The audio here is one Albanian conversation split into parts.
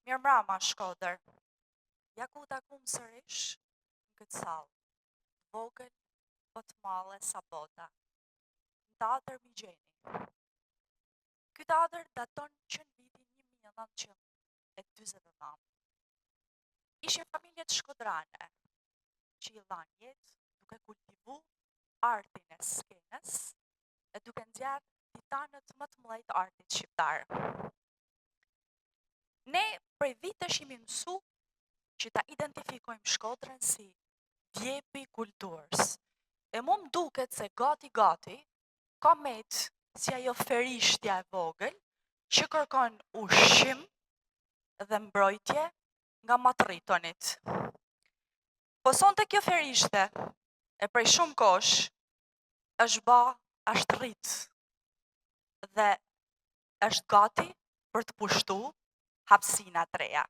Mirëmbrëma Shkodër. Ja ku takum sërish në këtë sallë. Vogël, po të madhe sa bota. Në teatër Migjeni. Ky teatër daton që në vitin 1949. Ishin familjet shkodrane që i dhanë jetë duke kultivu artin e skenës e duke nxjerrë titanët më të mëdhenj të artit shqiptar. Ne prej vitesh jemi mësu që ta identifikojmë Shkodrën si djepi kulturës. E mu më duket se gati ka metë si ajo ferishtja e vogël që kërkon ushqim dhe mbrojtje nga matritonit. Po sonte kjo ferishte e prej shumë kosh është rrit dhe është gati për të pushtu hapësina të reja.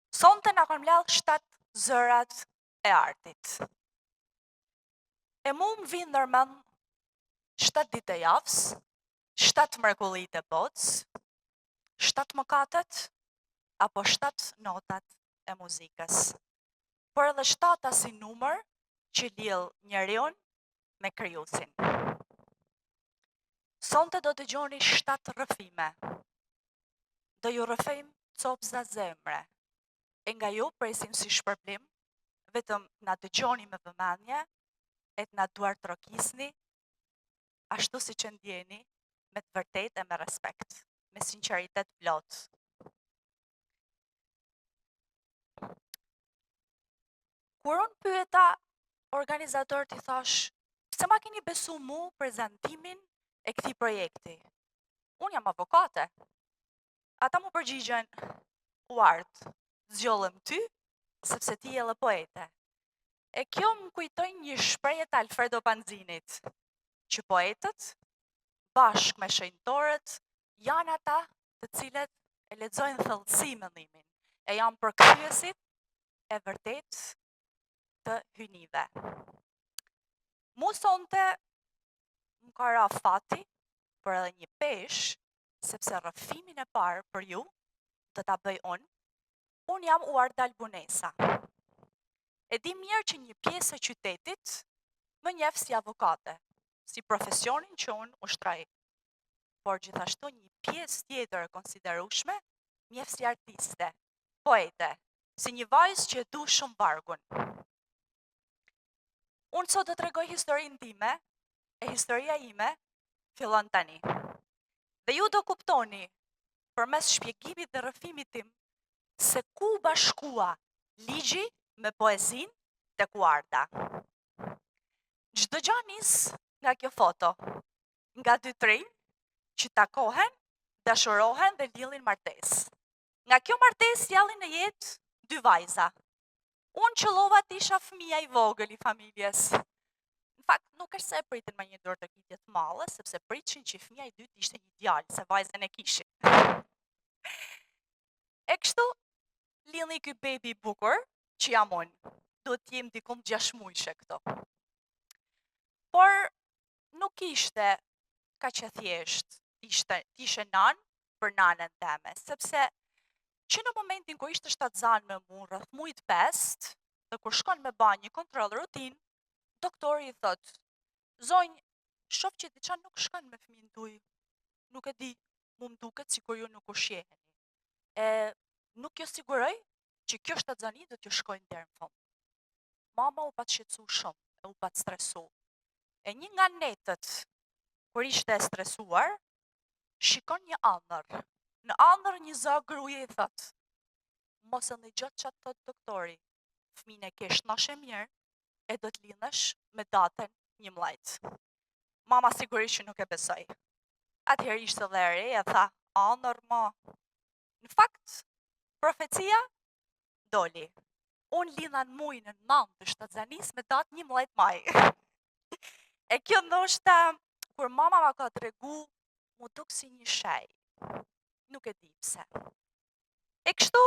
Sonte na kanë mbledh 7 zërat e artit. E mu më vinë ndërmend 7 ditë e javës, 7 mrekullit e botës, 7 mëkatet, apo 7 notat e muzikës. Por edhe 7 si numër që lidh njeriun me krijuesin. Sonte do të dëgjoni 7 rrëfime. Do ju rrëfejmë copëza zemre. E nga ju presim si shpërblim, vetëm na dëgjoni me vëmendje, e të na duar trokisni, ashtu si që ndjeni, me të vërtet e me respekt, me sinqeritet plot. Kur unë pyeta organizatorët i thash, pse ma keni besu mu prezantimin e këtij projekti? Unë jam avokate. Ata mu përgjigjen, u art, zgjollëm ty, sepse ti je poete. E kjo më kujtoj një shprehje të Alfredo Panzinit, që poetët, bashkë me shenjtorët, janë ata të cilët e lexojnë thellësi mendimin, e janë përkthyesit e vërtet të hynive. Mu sonte më ka ra fati, për edhe një pesh, sepse rrëfimin e parë për ju, të ta bëj unë jam Uarda Albunesa. E di mirë që një pjesë e qytetit më njeh si avokate, si profesionin që unë ushtroj. Por gjithashtu një pjesë tjetër e konsiderueshme më njeh si artiste, poete, si një vajzë që e du shumë vargun. Unë sot do t'rregoj historinë time, e historia ime fillon tani. Dhe ju do kuptoni, përmes shpjegimit dhe rrëfimit tim, se ku bashkua ligji me poezinë tek Uarda. Çdo gjë nis nga kjo foto, nga 2 trinj që takohen, dashurohen dhe lidhin martesë. Nga kjo martesë sjellin në jetë 2 vajza. Unë qëllova të isha fëmia i vogël i familjes. Në fakt, nuk është se e pritin me një dorë të kitje të madhe, sepse pritshin që fëmia i dytë ishte një djalë, se vajzën e kishin. E kështu, lindhi ky bebi i bukur, që jam unë. Duhet të jem dikum 6 muajshe këto. Por nuk ishte kaq e thjesht, ishe nan për nanën teme, sepse që në momentin kur ishte shtatzan me mu, rreth mujt 5, dhe kur shkon me ba një kontroll rutin, doktori i thot, zonjë, shoh që diçka nuk shkon me fëmijën tuaj. Nuk e di, mu më duket sikur ju nuk ushqeheni. E nuk jo siguroj që kjo shtatzani do t'ju shkojnë deri në fund. Mama u pat shqetësu shumë, e u pat stresu. E një nga netët, kur ishte e stresuar, shikon një ëndër. Në ëndër një zë gruaje i thot, mos e ndëgjo çfarë thot doktori. Fëmijën e kesh noshe mirë, e do të lindësh me datën 11. Mama sigurisht që nuk e besoj. Atëherë ishte dhe e re, e tha, ëndër ma. Në fakt, profecia doli. Unë lindha në muajin e 9 të shtatzanis me datë 11 maj. E kjo ndoshta, kur mama ma ka tregu, mu duk si një shej. Nuk e di pse. E kështu,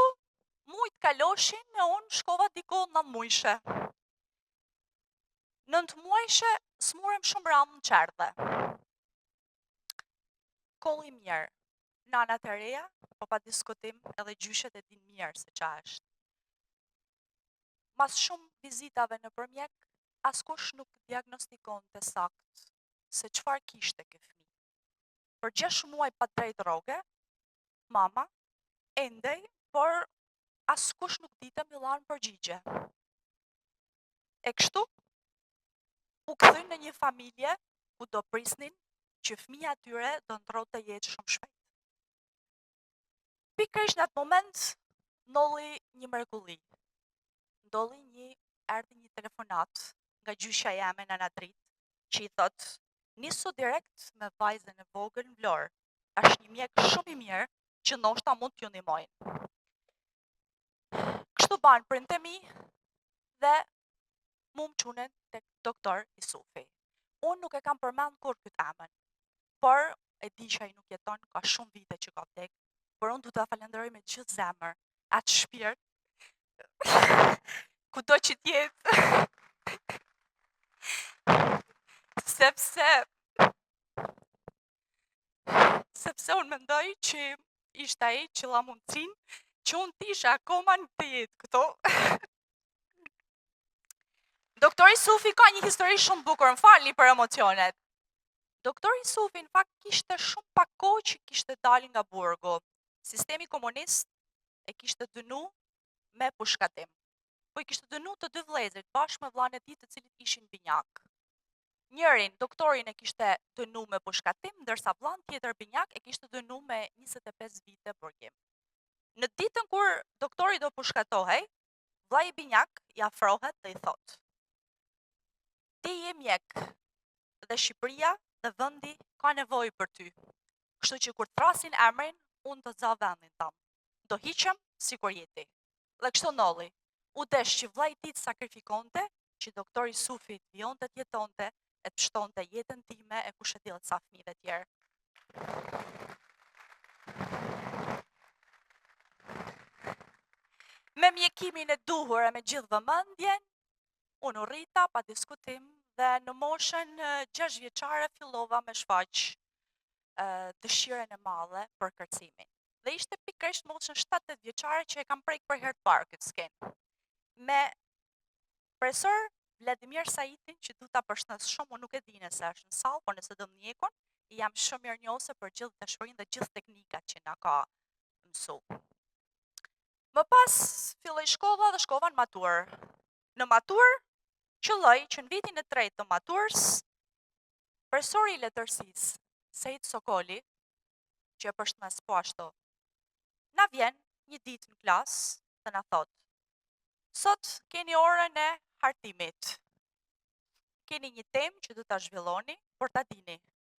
mujt kaloshin e unë shkova diku 9 muajshe. 9 muajshe smurem shumë ramë në qerdhe. Kolli mirë. nanat e reja, po pa diskutim edhe gjyshet e din mirë se qa është. Mas shumë vizitave në përmjek, askush nuk diagnostikon të sakt se qfar kishte ky fëmijë. Për 6 muaj pa drejt rroge, mama, endej, por askush nuk ditë millan përgjigje. E kështu, u kthyn në një familje ku do prisnin që fëmija atyre do ndrote jetë shumë shpejt. Pikërisht në atë moment, ndolli një mrekulli. Erdhi një telefonat nga gjyshja jame në Nadrit, që i thot, nisu direkt me vajzën e vogël në Vlorë. Është një mjek shumë i mirë që ndoshta mund t'ju ndihmojnë. Kështu banë prindë mi dhe mu më qunen tek doktor Isufi. Unë nuk e kam përmend kur këtë emën, por e di që ai nuk jeton, ka shumë vite që ka vdek, por unë du të falenderoj me gjithë zemër, atë shpirt, kudo që t'jetë, sepse unë mendoj që ishte ai që la mundësinë që unë t'isha akoma në të jetë këto. Doktori Sufi ka një histori shumë bukur, më falni për emocionet. Doktori Sufi në fakt kishte shumë pak kohë që kishte dalë nga burgu. Sistemi komunist e kishte dënu me pushkatim. Po i kishte dënu të 2 vëllezërit bashkë me vllain e tij, të cilët ishin binjak. Njërin, doktorin e kishte dënu me pushkatim, ndërsa vllain tjetër binjak e kishte dënu me 25 vite burgim. Në ditën kur doktori do pushkatohej, vllai i binjak i afrohet dhe i thot: "Ti je mjek dhe Shqipëria dhe vendi ka nevojë për ty. Kështu që kur thrasin emrin, unë do za vendin tam. Do hiqem sikur jeti." Dhe kështu ndolli. U desh që vllai i tij të sakrifikonte, që doktori Sufi të vijonte të jetonte, e të shtonte jetën time e kush e di sa fëmijëve tjerë. Me mjekimin e duhur e me gjithë vëmendjen, unë u rrita pa diskutim dhe në moshën 6 vjeçare fillova me shfaq dëshirën e madhe për kërcimin. Dhe ishte pikërisht moshën 7-8 vjeçare që e kam prek për herë të parë këtë skenë. Me profesor Vladimir Saitin, që du ta përshëndes shumë, unë nuk e di nëse është në sallë, por nëse do më njekun, jam shumë mirënjohëse për gjithë dashurinë dhe gjithë teknikat që na ka mësu. Më pas filloi shkolla dhe shkova në maturë. Në maturë qëlloj që në vitin e 3 të maturës, profesori i letërsisë, Sejt Sokoli, që e përshëndes po ashtu, na vjen një ditë në klasë dhe na thot: "Sot keni orën e hartimit. Keni një temë që do ta zhvilloni, por ta dini,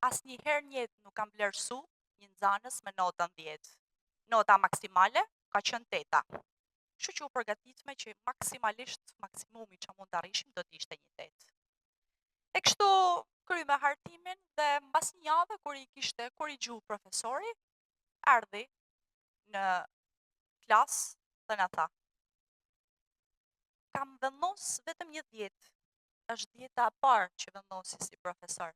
asnjëherë në jetë nuk kam vlerësu një nxënës me notën 10. Nota maksimale ka qenë 8. Kështu që u përgatitme që maksimalisht maksimumi që mund të arrishim do të ishte një 8. E kështu kry me hartimin dhe mbas një jave kur i kishte korrigju profesori, ardhi në klasë dhe na tha: "Kam vendos vetëm një 10. Është 10 e parë që vendosi si profesor.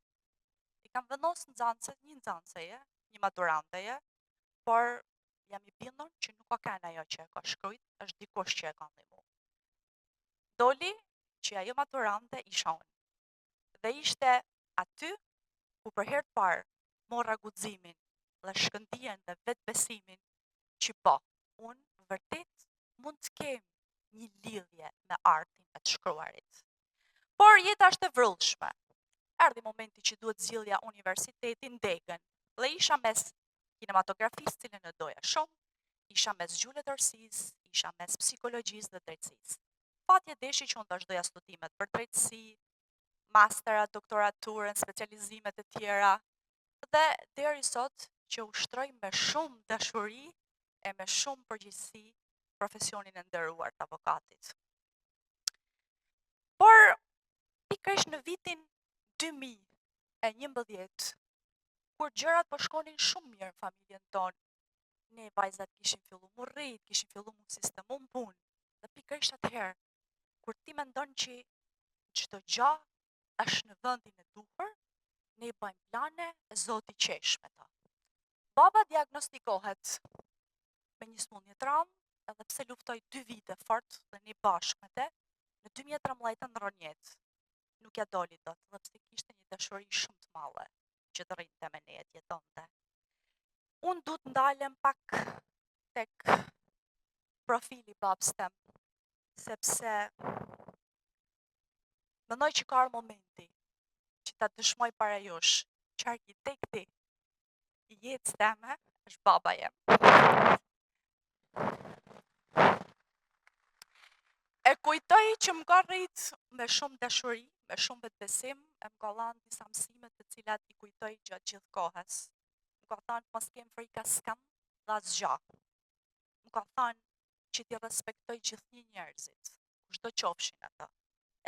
I kam vendos një nxënëseje, një maturanteje, por jam i bindur që nuk ka kanë ajo që e ka shkrujt, është dikush që e ka ndihmu." Doli që ajo maturante isha unë. Dhe ishte aty ku për herë të parë morra guximin dhe shkëndijën dhe vetbesimin që po, unë vërtet mund të kem një lidhje me artin e të shkruarit. Por jeta është e vrullshme. Erdhi momenti që duhet zgjidhja universitetin Degën. Dhe isha mes kinematografisë, cilën e doja shumë, isha mes gjuhëletërsisë, isha mes psikologjisë dhe drejtësisë. Fatje deshi që unë vazhdoja studimet për drejtësi, masterat, doktoraturën, specializimet e tjera, dhe deri sot që ushtroj me shumë dashuri e me shumë përgjegjësi profesionin e nderuar të avokatit. Por pikërisht në vitin 2011, kur gjërat po shkonin shumë mirë në familjen tonë, ne vajzat kishin fillu mu rrit, kishin fillu mu sistemu në punë, dhe pikërisht atëherë, kur ti mendon që çdo gjë është në vendin e duhur, ne bëjmë plane e Zoti qesh me ta. Baba diagnostikohet me një smundje traumë, edhe pse luftoi 2 vite fort dhe një bashkë me te, në 2013 ndron jetë. Nuk ja doli dot, dhe pse kishte një dashuri shumë të madhe që të rrinte me ne, jetonte. Unë du të ndalem pak tek profili babës tem, sepse mendoj që ka momenti që ta dëshmoj para jush që arkitekti i jetës teme është baba jem. E kujtoj që më ka rrit me shumë dashuri, me shumë vetbesim, e më ka dhënë disa mësime të cilat i kujtoj gjatë gjithë kohës. Më ka thënë mos kem frikë askënd dhe asgjë. Më ka thënë që t'i respektoj gjithnjë njerëzit, kushdo qofshin ata.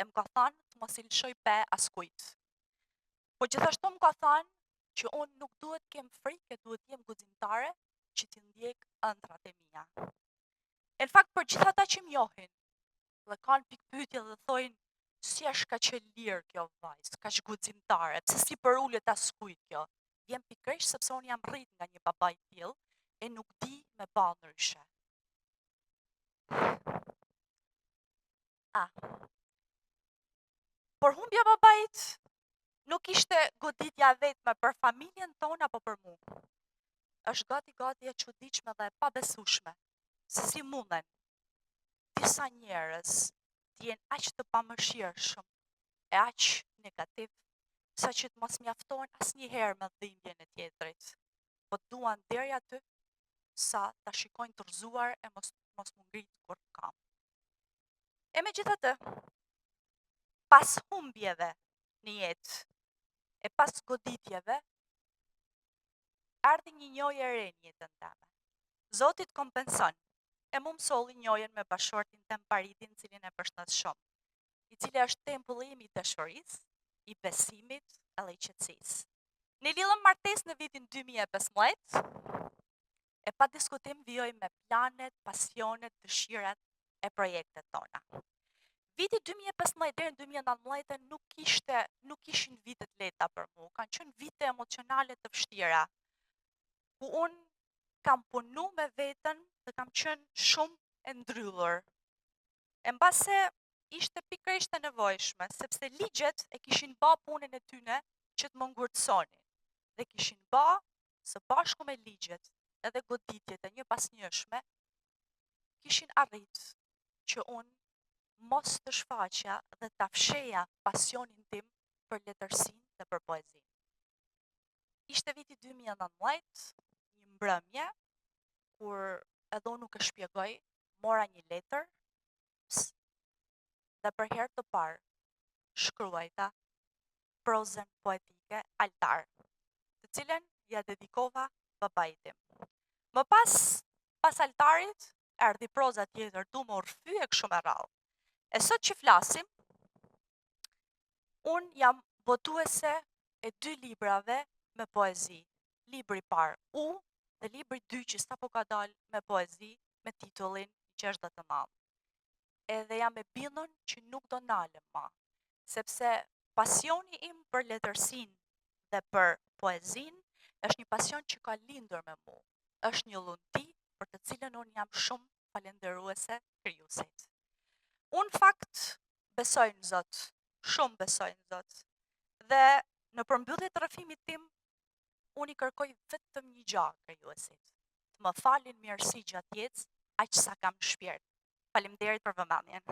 E më ka thënë të mos i lëshoj pe askujt. Po gjithashtu më ka thënë që unë nuk duhet kem frikë, duhet jem guximtare që t'i ndjek ëndrat e mia. E në fakt për gjithë ata që më njohin dhe kanë pikpyetje dhe thojnë si është kaq e lirë kjo vajzë, kaq guximtare, pse si për ulet askujt kjo? Vjen pikërisht sepse unë jam rrit nga një baba i tillë e nuk di me ba ndryshe. Por humbja babait nuk ishte goditja vetme për familjen tonë apo për mua. Është gati e çuditshme dhe e pabesueshme se si munden disa njerëz të jenë aq të pamëshirshëm e aq negativ, sa që të mos mjaftohen asnjëherë me dhimbjen e tjetrit, po duan deri aty sa ta shikojnë të rrëzuar e mos më ngrit kur kam. E megjithatë, pas humbjeve në jetë e pas goditjeve, ardhi një njojë e re në jetën time. Zoti të kompenson. E mu mësolli njojën me bashortin tem Paritin, cilin e përshëndes shumë, i cili është tempulli im i dashurisë, i besimit edhe i qetësisë. Ne lidhëm martesë në vitin 2015, e pa diskutim vijoj me planet, pasionet, dëshirat e projektet tona. Viti 2015 deri në 2019 nuk ishin vitet lehta për mua, kanë qenë vite emocionale të vështira, ku unë kam punu me veten dhe kam qenë shumë e ndryllur. E mbase ishte pikërisht e nevojshme, sepse ligjet e kishin ba punën e tyne që të më ngurtësonin. Dhe kishin ba së bashku me ligjet edhe goditjet e një pas njëshme, kishin arrit që unë mos të shfaqja dhe të fsheja pasionin tim për letërsinë dhe për poezinë. Ishte viti 2019, një mbrëmje, kur edhe unë nuk e shpjegoj, mora një letër dhe për herë të parë shkruajta prozën poetike Altar, të cilën ja dedikova babait tim. Më pas Altarit, erdhi proza tjetër, Du më rrëfy e kështu me radhë. E sot që flasim, unë jam botuese e 2 librave me poezi. Libri parë U dhe libri 2 që sapo ka dalë me poezi me titullin Qeshtë dhe të madh. Edhe jam e bindur që nuk do nalem ma, sepse pasioni im për letërsinë dhe për poezinë është një pasion që ka lindur me mua. Është njëllunti për të cilën unë jam shumë falenderuese krijuesit. Unë fakt besoj në Zot, shumë besoj në Zot. Dhe në përmbyllje të rrëfimit tim, unë i kërkoj vetëm një gjë krijuesit, të më falin mirësi gjatë jetës, aq sa kam në shpirt. Faleminderit për vëmendjen.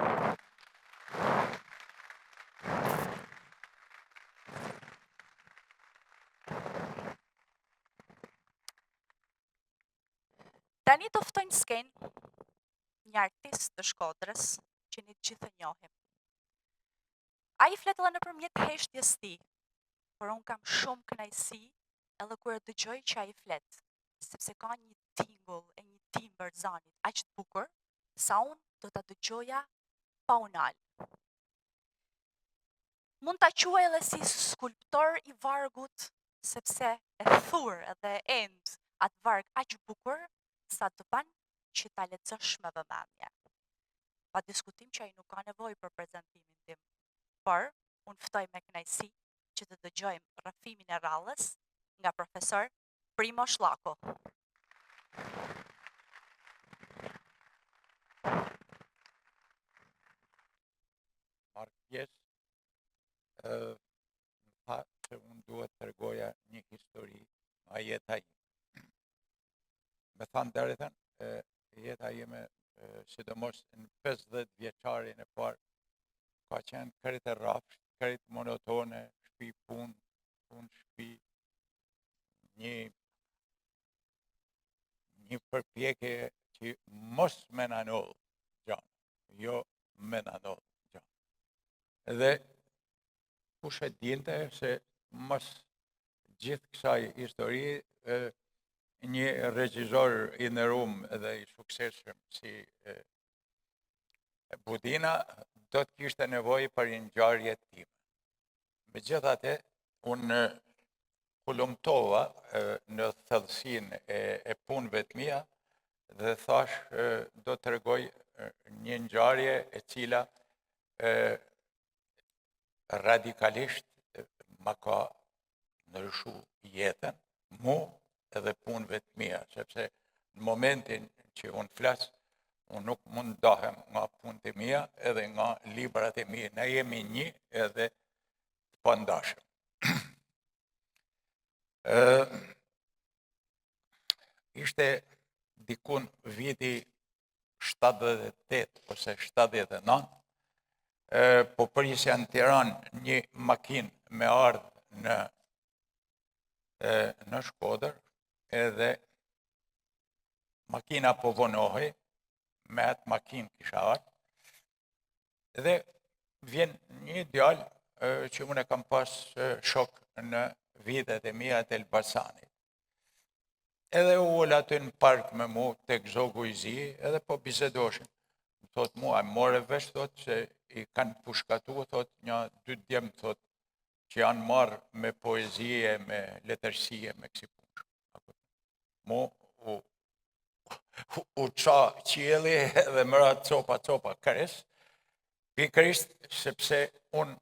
Tani të ftoj në skenë një artist të Shkodrës që ne të gjithë e njohim. Ai flet edhe nëpërmjet heshtjes tij, por unë kam shumë kënaqësi edhe kur e dëgjoj që ai flet, sepse ka një tingull e një timbër zanit aq të bukur, sa unë do ta dëgjoja pa u nal. Mund ta quaj edhe si skulptor i vargut, sepse e thur edhe end atë varg aq bukur sa të ban që ta lexosh me vëmendje. Pa diskutim që ai nuk ka nevojë për prezantimin tim, por unë ftoj me kënaqësi që të dëgjojmë rrëfimin e rallës nga profesor Primo Shlako. Marrë pjesë, tha që unë duhet të tregoja një histori nga jeta ime. Me thanë dërëtën, jeta ime, sidomos në 50 vjeçarin e parë, ka qenë kërët e rrafsht, kërët monotone, shpi punë, shpi, një përpjekje që mos me nanodhë gjanë, jo me nanodhë gjanë. Edhe kush e dinte se mos gjithë kësaj histori, një regjizor i nderuar dhe i suksesshëm si Budina do të kishte nevojë për një ngjarje time. Megjithatë, unë kulumtova në thellësinë e punëve të mia dhe thash do të tregoj një ngjarje e cila radikalisht ma ka ndryshu jetën, mu edhe punëve të mia, sepse në momentin që unë flas, unë nuk mund ndahem nga punët e mia edhe nga librat e mia. Ne jemi një edhe të pandashëm. Ishte dikun viti 78 ose 79, po prisja në Tiranë një makinë me ardhë në Shkodër, edhe makina po vonohej, me atë makinë kisha ardhë, edhe vjen një djalë që unë e kam pas shok në vitet e mia të Elbasanit. Edhe u ul aty në park me mu, tek zogu i zi, edhe po bisedoshin. Thot mua, more vesh, thot, se i kanë pushkatu, thot, një 2 djemë, thot, që janë marrë me poezie, me letërsie, me kësi punë. Mu u qa qieli edhe mëra copa kërës, pikërisht sepse unë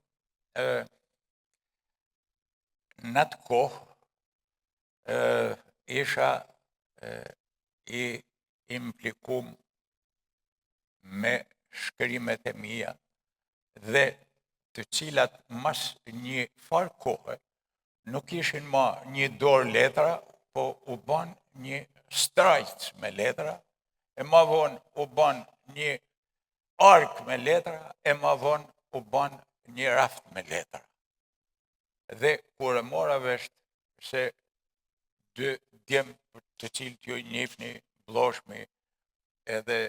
në atë kohë isha i implikum me shkrimet e mia dhe të cilat mas një farë kohë nuk ishin ma një dorë letra, po u ban një strajc me letra, e ma vonë u ban një ark me letra, e ma vonë u ban një raft me letra. Dhe kur e mora vesh se 2 djemë të cilët ju njihni vllazmi edhe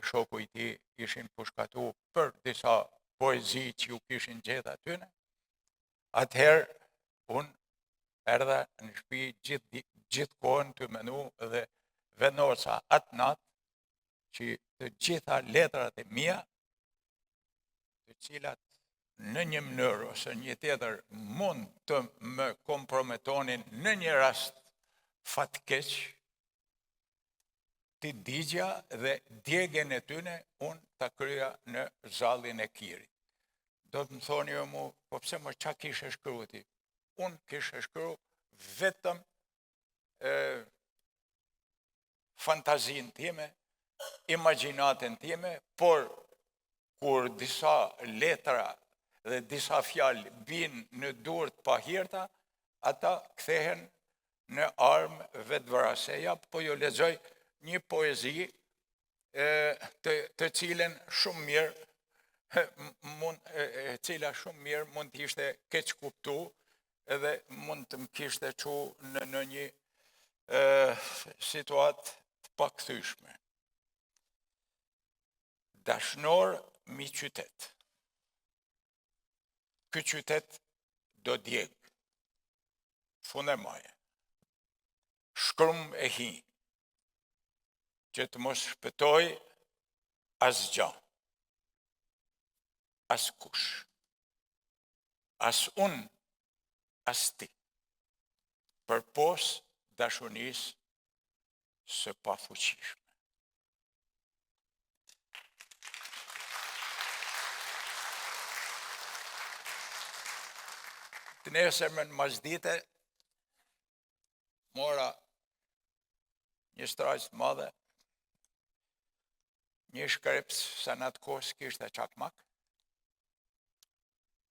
shoku i tij ishin pushkatu për disa poezi që ju kishin gjetë atyne, atëherë unë erdha në shtëpi gjithë kohën të menu dhe vendosa atë natë që të gjitha letrat e mia, të cilat në një mënyrë ose një tjetër mund të më komprometonin në një rast fatkeq, ti digja dhe djegjen e tyne unë ta kryja në zallin e Kirit. Do të më thoni jo mu, po pse më qa kishe shkru ti? Unë kishe shkru vetëm fantazin time, imagjinatën time, por kur disa letra dhe disa fjalë bin në durët pahirta, ata kthehen në armë vetvrasjeja, po jo lexoj një poezi të cilën shumë mirë mund të ishte keq kuptu edhe mund të më kishte çu në një situatë të pakthyeshme. Dashnor mi qytet. Ky qytet do djeg. Fund e maje. Shkrum e hi, që të mos shpëtoj asgjë, as kush, as unë, as ti, përpos dashurisë së pafuqishme. Të nesërmen në Mazdite, mora një strajc të madhe, një shkreps sa në atë kohë s'kishte çakmak,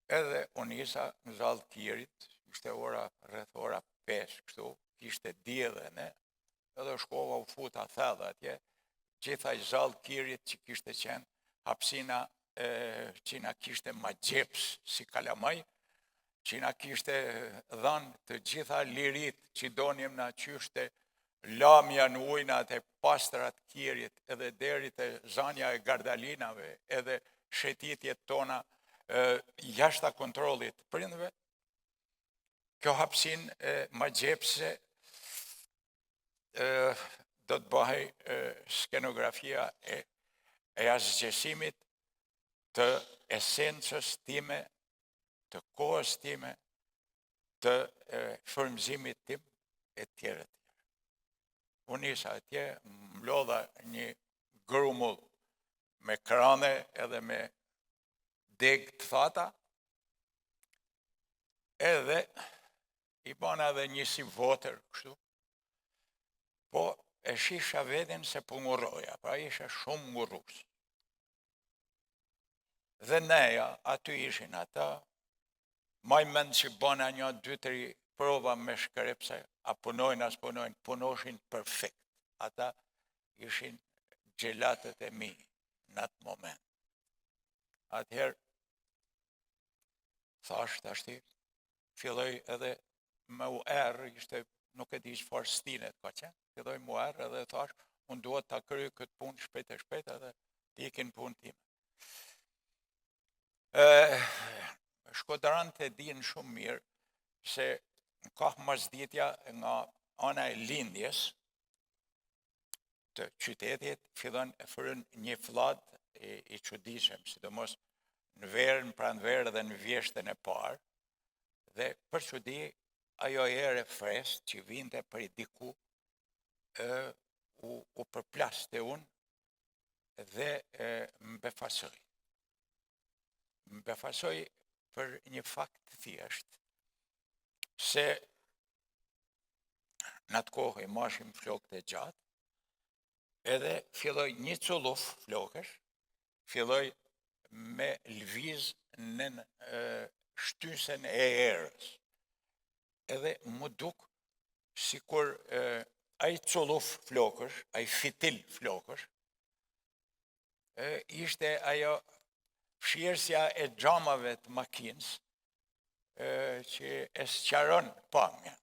edhe unë isa në zallë Kirit, ishte rreth ora 5 kështu, kishte diellë ne, edhe shkova u futa thellë atje, gjitha i zallë Kirit që kishte qenë hapsina që na kishte ma gjeps si kalamaj, që na kishte dhanë të gjitha lirit që donim na qyshte lamja në ujnat e pastrat Kirit, edhe deri të zanja e gardalinave, edhe shetitjet tona jashta kontrollit prindve. Kjo hapsin ma gjepse do të bëhej skenografia e asgjësimit të esencës time, të kohës time, të frymëzimit tim e tjere. Unë isha atje, mlodha një grumull me krane edhe me deg të thata, edhe i bana edhe një si votër kështu, po e shisha vedin se po ngurroja, pra isha shumë ngurrus. Dhe neja, aty ishin ata, maj mend që bona 1-2-3 prova me shkrepse, a punojnë, as punojnë, punoshin perfekt. Ata ishin gjelatët e mi në atë moment. Atëherë, thash të ashti, filloj edhe me u erë, ishte nuk e di çfarë stilet ka qenë, filloj mu erë edhe thash, unë duhet të kryj këtë punë shpejt e shpejt edhe të ikin punë time. Shkodranët e dinë shumë mirë se ka masditja nga ana e lindjes të qytetit, fillon e fërën një fllat i çuditshëm, sidomos në verën, pranë verë dhe në vjeshtën e parë, dhe për çudi ajo erë freskt që vinte prej diku u përplaste unë dhe më befasoi. Më befasoi për një fakt thjesht, se në atë kohë i mashim flokët e gjatë, edhe filloj një culluf flokësh, filloj me lviz në shtysen e erës. Edhe mu duk sikur ai culluf flokësh, ai fitil flokësh, ishte ajo fshirësja e xhamave të makinës, që e sqaron pamjen.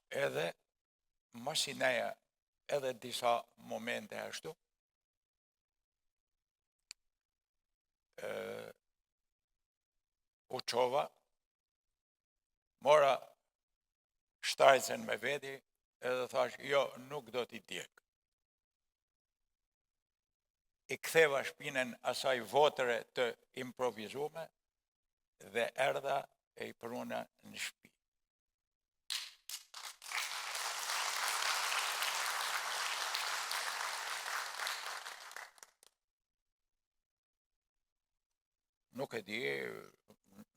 Edhe masineja edhe disa momente ashtu, u qova, mora shtajcen me veti, edhe thash, jo, nuk do t'i djek. I ktheva shpinën asaj votëre të improvizume, dhe erdha e i pruna në shtëpi. Nuk e di,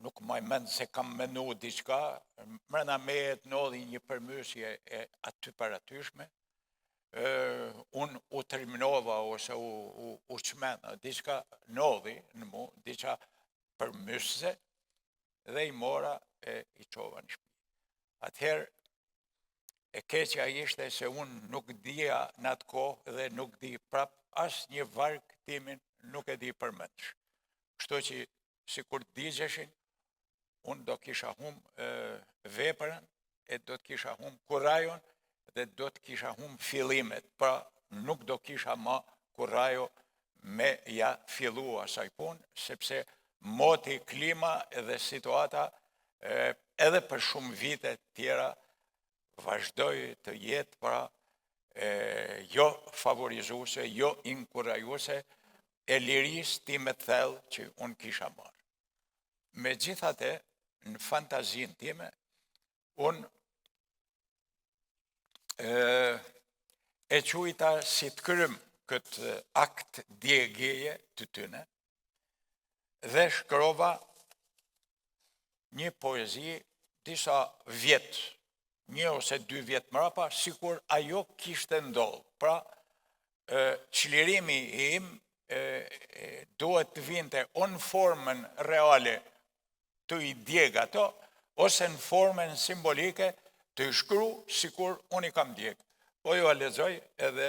nuk maj mend se kam menu diçka, mrena mejet nodhi një përmysje e aty paratyshme, unë u terminova ose u qmena, diçka nodhi në mu, diçka përmysse, dhe i mora e i qova në shtëpi. Atëherë, e keqja ishte se unë nuk dija në atë kohë dhe nuk di prap as një varg timin nuk e di përmendsh. Kështu që si kur digjeshin, unë do kisha veprën e do të kisha kurajon dhe do të kisha fillimet, pra nuk do kisha ma kurajo me ja fillu asaj punë, sepse moti, klima dhe situata edhe për shumë vite tjera vazhdoj të jetë pra jo favorizuese, jo inkurajuese e liris time të thellë që unë kisha marë. Megjithatë, në fantazin time, unë e quajta si të krym këtë akt djegjeje të tyne, dhe shkrova një poezi disa vjetë 1 ose 2 vjet mrapa, sikur ajo kishte ndodhur. Pra, çlirimi im duhet të vinte o në formën reale të i djeg ato, ose në formën simbolike të i shkru sikur unë i kam djeg. Po ju a lexoj edhe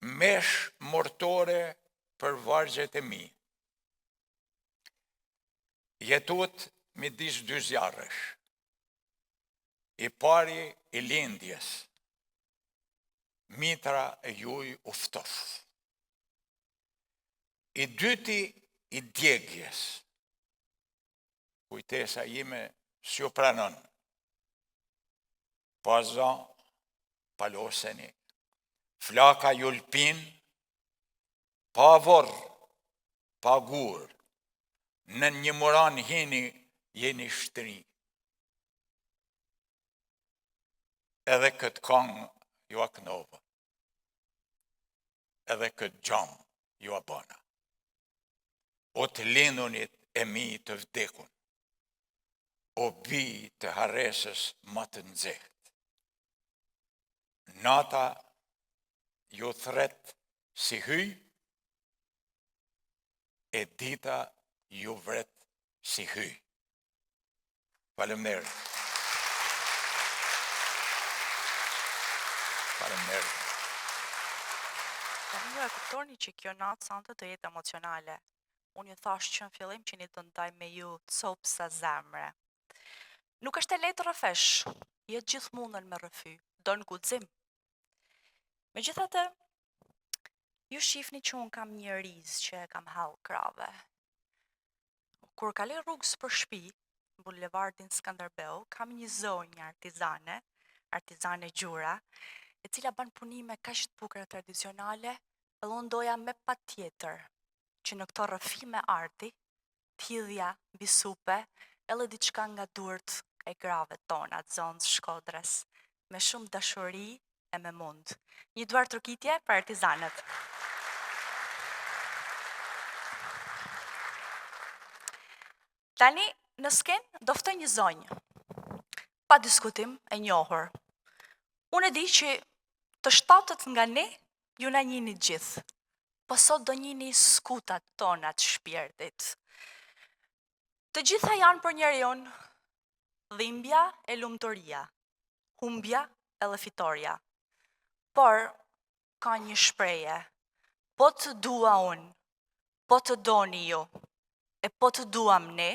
mesh mortore për vargjet e mi. Jetut midis 2 zjarresh. I pari i lindjes, mitra e juj uftof. I dyti i djegjes, kujtesa ime s'ju pranon. Pa zan, paloseni, flaka julpin, pa vorr, pa gur, në një muran hini jeni shtri. Edhe këtë këngë ju a knova, edhe këtë gjam ju a bona. O të lindunit e mi të vdekun, o bi të haresës më të nxehtë. Nata ju thret si hyj, e dita ju vret si hyj. Faleminderit. Faleminderit. Tani ju e kuptoni që kjo natë sante të jetë emocionale. Unë ju thash që në fillim që një të ndaj me ju copë sa zemre. Nuk është e lehtë të rrëfesh, jetë gjithë mundën me rrëfy, do në guxim. Megjithatë, ju shifni që unë kam një rizë që e kam hallë krave. Kur kaloj rrugës për shtëpi, në bulevardin Skanderbeu, kam një zonjë artizane gjura, e cila bën punime kaq të bukura tradicionale, edhe unë doja me patjetër që në këto rrëfime arti, t'hidhja mbi supe, edhe diçka nga duart e grave tona të zonës Shkodrës, me shumë dashuri e me mund. Një duar trokitje për artizanët. Tani, në skenë do ftoj një zonjë, pa diskutim e njohur. Unë e di që të 7 nga ne ju na njihni gjithë, po sot do njihni skutat tona të shpirtit. Të gjitha janë për njeriu, dhimbja e lumturia, humbja edhe fitoria. Por ka një shprehje, po të dua unë, po të doni ju, e po të duam ne,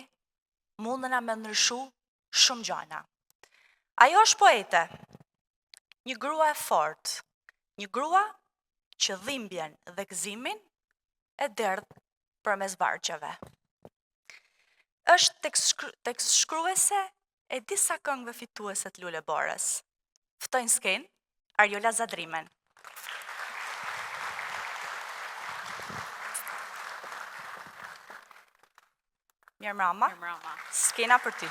mundena me ndryshu shumë gjana. Ajo është poete, një grua e fortë, një grua që dhimbjen dhe gëzimin e derdh përmes vargjeve. Është tekst shkruese e disa këngëve fituese të Lule Borës. Ftojnë skenë Arjola Zadrimen. Mirëmbrëma. Skena për ty.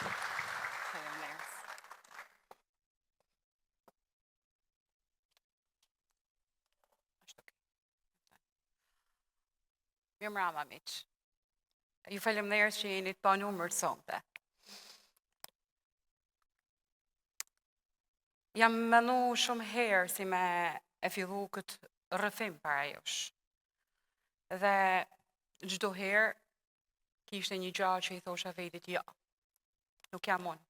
Mirëmbrëma, miq. Ju faleminderit që jeni të panumër sonte. Jam menu shumë herë si me e fillu këtë rrëfim para jush. Dhe çdo herë kishte një gjë që i thosha vetit jo. Nuk jam unë.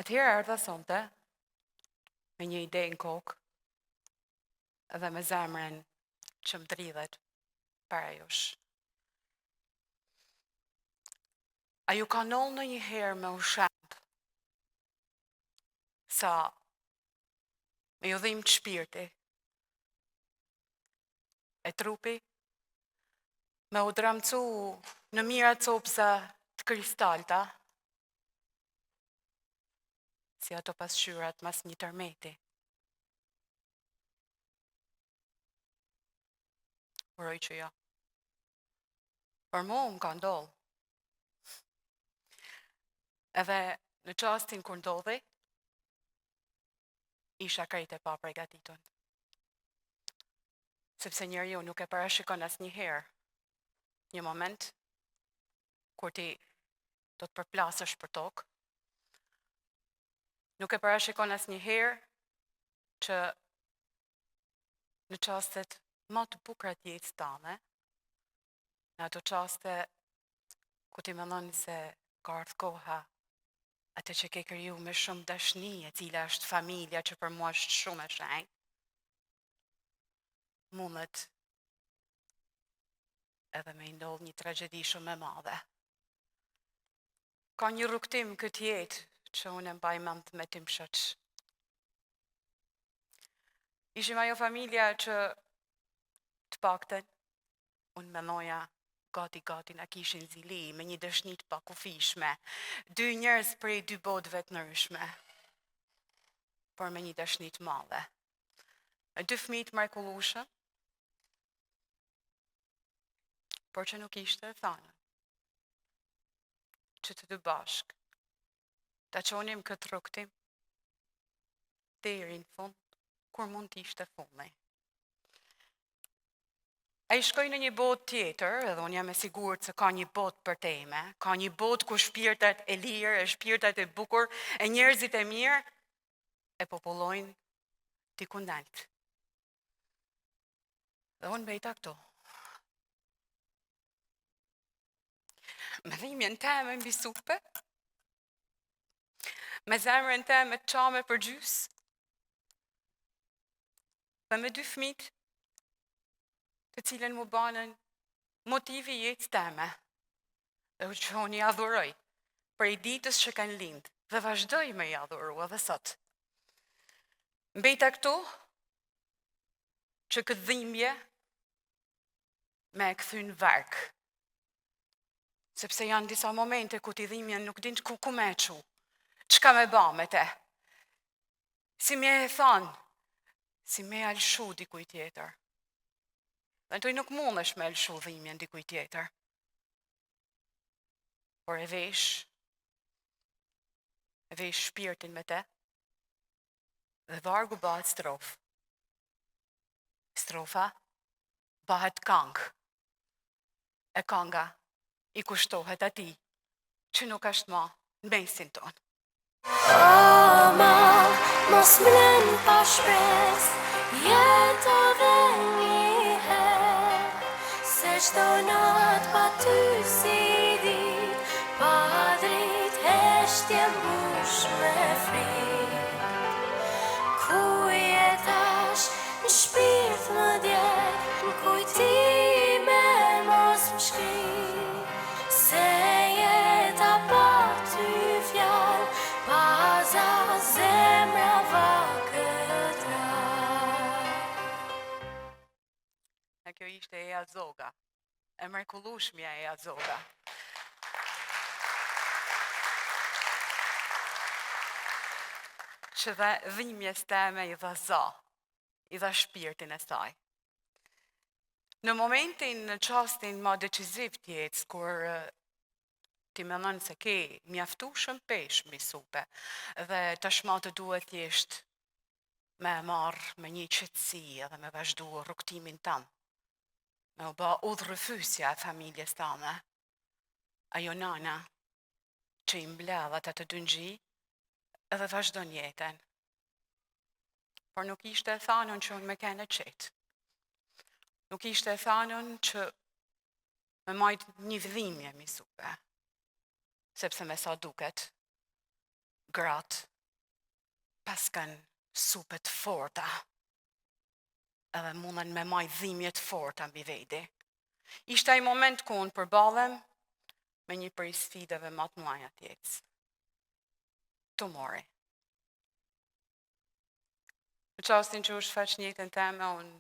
Atëherë erdha sonte me një ide në kokë dhe me zemrën që më dridhet para jush. A ju ka nollë në një herë me u shemp sa me ju dhim të shpirti e trupi me u dramcu në mira copëza të kristalta si ato pasqyrat mas një tërmeti. Uroj që jo. Por mu më ka ndodhë. Edhe në qastin kur ndodhi, isha krejt e pa përgatitur. Sepse njeriu nuk e parashikon asnjëherë një moment kur ti do të përplasësh për tokë. Nuk e parashikon asnjëherë që në çastet më të bukura të jetës tënde, në ato çaste ku ti mendon se ka ardhur koha, atë që ke kriju me shumë dashni, e cila është familja që për mua është shumë e shenjtë, mundet edhe me i ndodh një tragjedi shumë e madhe. Ka një rrugtim këtë jetë që unë e mbaj mend me tim shoq. Ishim ajo familja që të paktën unë mendoja gati na kishin zili me një dëshni të pakufishme, dy njerëz prej dy botëve të ndryshme, por me një dashni të madhe. Me dy fëmijë të mrekullueshëm, por që nuk ishte thanën që të dy bashk ta çonim këtë rrugtim deri në fund, kur mund të ishte fundi. Ai shkoi në një botë tjetër, edhe unë jam e sigurt se ka një botë për teme, ka një botë ku shpirtat e lirë, e shpirtat e bukur, e njerëzit e mirë e popullojnë diku nalt. Dhe unë bejta këtu. Me dhimbjen teme mbi supe, me zemrën teme të çame për gjys, dhe me dy fëmijë të cilën mu banën motivi i jetës teme, dhe që unë i adhuroj prej ditës që kanë lindë, dhe vazhdoj me i adhuru edhe sot. Mbejta këtu që këtë dhimbje me e kthyn varg, sepse janë disa momente ku ti dhimbjen nuk din ku me e qu, çka me ba me te, si me e thonë, si me alshu dikuj tjetër. Dhe toj nuk mundesh me alshu dhimbjen dikuj tjetër, por e vesh shpirtin me te, dhe vargu bëhet strofë. Strofa bëhet këngë, e kënga i kushtohet atij që nuk është më në mesin tonë. Ama, mos mlen pa shpres, jeto dhe njëherë, se çdo natë pa ty si dit, pa drit heshtje mbush me frik. Ku jetash në shpirt më djek, në kujtime mos më shkri, se jeta pa ty fjall, paza zemra vakëtra. E kjo ishte Eja Zoga, e mrekullueshmja Eja Zoga. Që dhe dhimbjes teme i dha za, i dha shpirtin e saj. Në momentin, në çastin më decisiv të jetës, kur ti mendon se ke mjaftueshëm peshë mbi supe, dhe tashmë të duhet thjesht me marrë me një qetësi edhe me vazhdu rrugtimin tënd, me u bë udhërrëfysja e familjes tënde, ajo nana që i mbledh atë të dëngji edhe vazhdon jetën. Por nuk ishte e thanën që unë me kene qetë. Nuk ishte e thanën që me majt një dhimbje mi supe, sepse me sa duket, gratë paskan supe të forta, edhe mundën me majt dhimbje të forta mbi vete. Ishte ai moment ku unë përballem me një prej sfidave më të mëdha të jetës. Tumori. Në çastin që u shfaq në jetën time, unë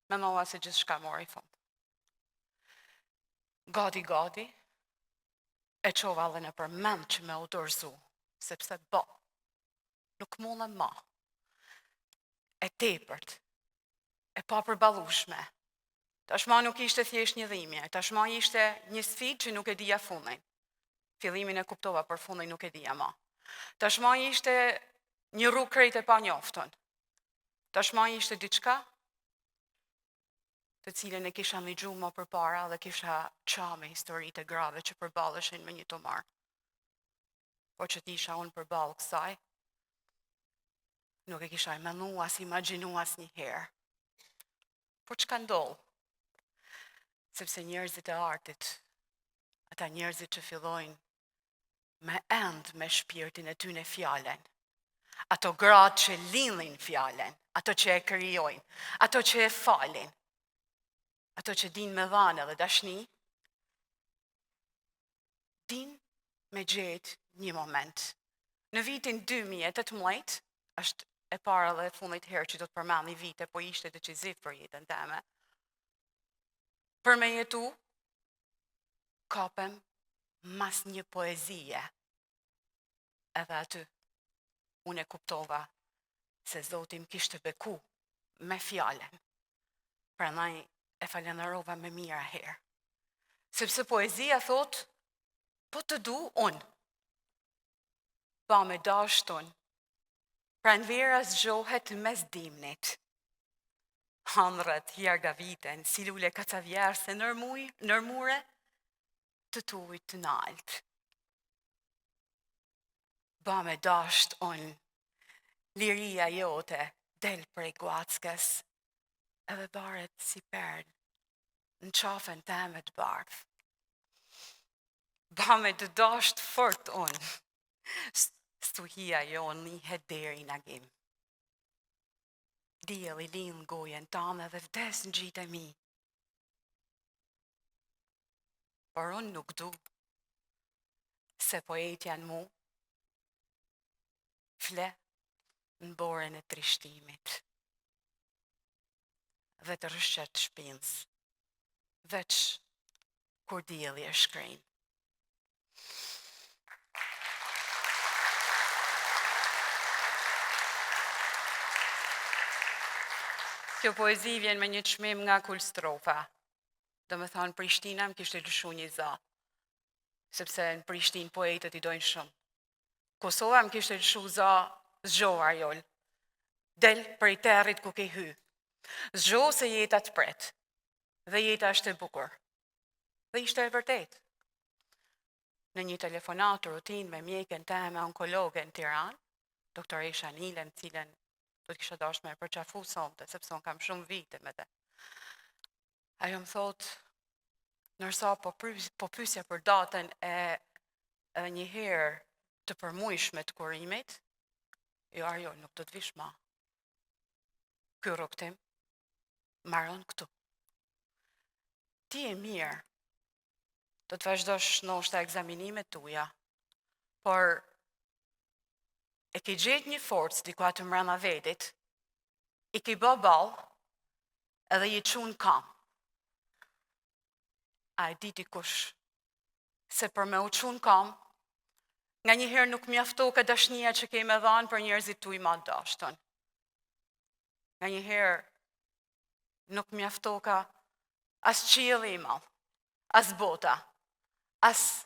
mendova se gjithçka mori fund. Gati, e qova dhe në përmend që me u dorëzu, sepse nuk mundem ma. E tepërt, e pa përballueshme. Tashma nuk ishte thjesht një dhimbje, tashma ishte një sfidë që nuk e dija fundin. Fillimin e kuptova, për fundin nuk e dija ma. Tashma ishte një rrugë krejt e pa njoftun. Tashma ishte diçka të cilën e kisha ndëgju më përpara dhe kisha qa me historitë e grave që përballeshin me një tomar. Po që t'isha unë përballë kësaj, nuk e kisha imenu as imagjinu as një herë. Po çka ndodh? Sepse njerëzit e artit, ata njerëzit që fillojnë me me shpirtin e tyne fjalen, ato gratë që lindhin fjalen, ato që e krijojnë, ato që e falin, ato që din me dhanë dhe dashni, din me gjetë një moment. Në vitin 2018, është e para dhe e fundit herë që do të përmend një vite, po ishte decisiv për jetën time. Për me jetu, kapem mas një poezie. Edhe aty, unë e kuptova se Zoti më kishte beku me fjalen. Prandaj e falenderova me mira herë. Sepse poezia thot, po të du unë, pa me dashton, pranvera zgjohet mes dimnit. Handrat jargaviten, si lule kacavjerse nërmure, të tujt të nalt. Ba me dasht unë, liria jote del prej guackës, edhe baret si perl në qafën teme të bardh. Ba me të dasht fort unë, stuhia jonë lihet deri në agim. Diell i lind gojen tame dhe vdes në gjitë e mi. Por unë nuk du se poetja në mu fle në borën e trishtimit dhe të rëshqet shpinës, veç kur dielli e shkrin. Kjo poezi vjen me një çmim nga Kulstrofa. Do me thonë, Prishtina më kishte lëshu një za, sepse në Prishtinë poetët i dojnë shumë. Kosova më kishte lëshu za zgjo Arjol, del prej territ ku ke hy. Zgjo se jeta të pret, dhe jeta është e bukur. Dhe ishte e vërtet. Në një telefonat rutin me mjekën teme onkologe në Tiranë, doktoresha Nilën, cilën do të kisha dashur me përqafu sonte, sepse unë kam shumë vite me te. Ajo më thot, nërsa po pysja për datën e një herë të përmujshme të kurimit, jo Arjo, nuk do të vish ma. Ky rrugtim maron këtu. Ti e mirë, do të vazhdosh ndoshta ekzaminimet tuaja, por e ke gjetë një forcë diku aty mbrana vetit, i ke bë ballë edhe i çun kam. A e di dikush se për me u çun kam, nga një herë nuk mjafto ka dashnia që ke me dhanë për njerëzit tuaj ma dashtën. Nga një herë nuk mjafto ka as qielli i madh, as bota, as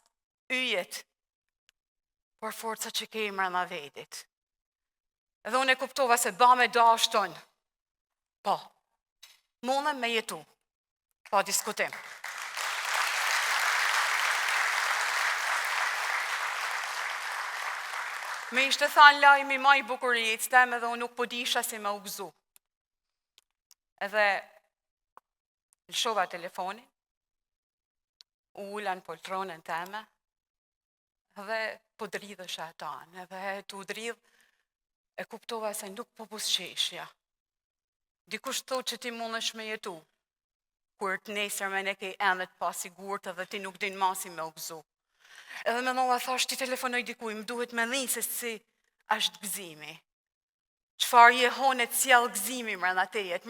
yjet, por forca që ke mbrana vetit. Edhe unë e kuptova se ba me dashtën, po, mundem me jetu, pa diskutim. Me ishte thanë lajmi ma i bukurit, stem edhe unë nuk po disha si me u gëzu. Edhe lëshova telefonin, u ula në poltronën teme, dhe po dridhësha tanë, edhe të dridh, e kuptova se nuk po busqeshja. Dikush thot që ti mundesh me jetu, kur të nesërmen e ke endet pasigurt edhe ti nuk din masi me u gëzu. Edhe me nova thash, ti telefonoj dikuj, më duhet me dhi se si është gëzimi. Qfar jehonet sjell gëzimi mrena tejet,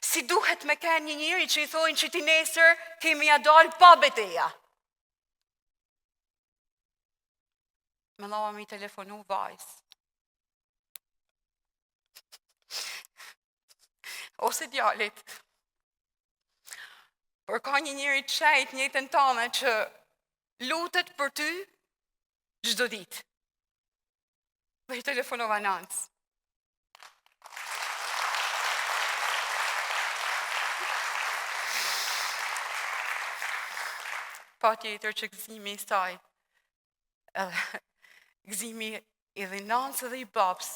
si duhet me ken një njëri që i thojnë që ti nesër kemi ja dal pa beteja. Me nova mi telefonu vajs. Ose djalit. Por ka një njëri të shajt njëtën tane që lutet për ty çdo ditë. Dhe i telefonova nancë. pa tjetër që gëzimi i saj, edhe gëzimi i dhe nanës dhe i babës,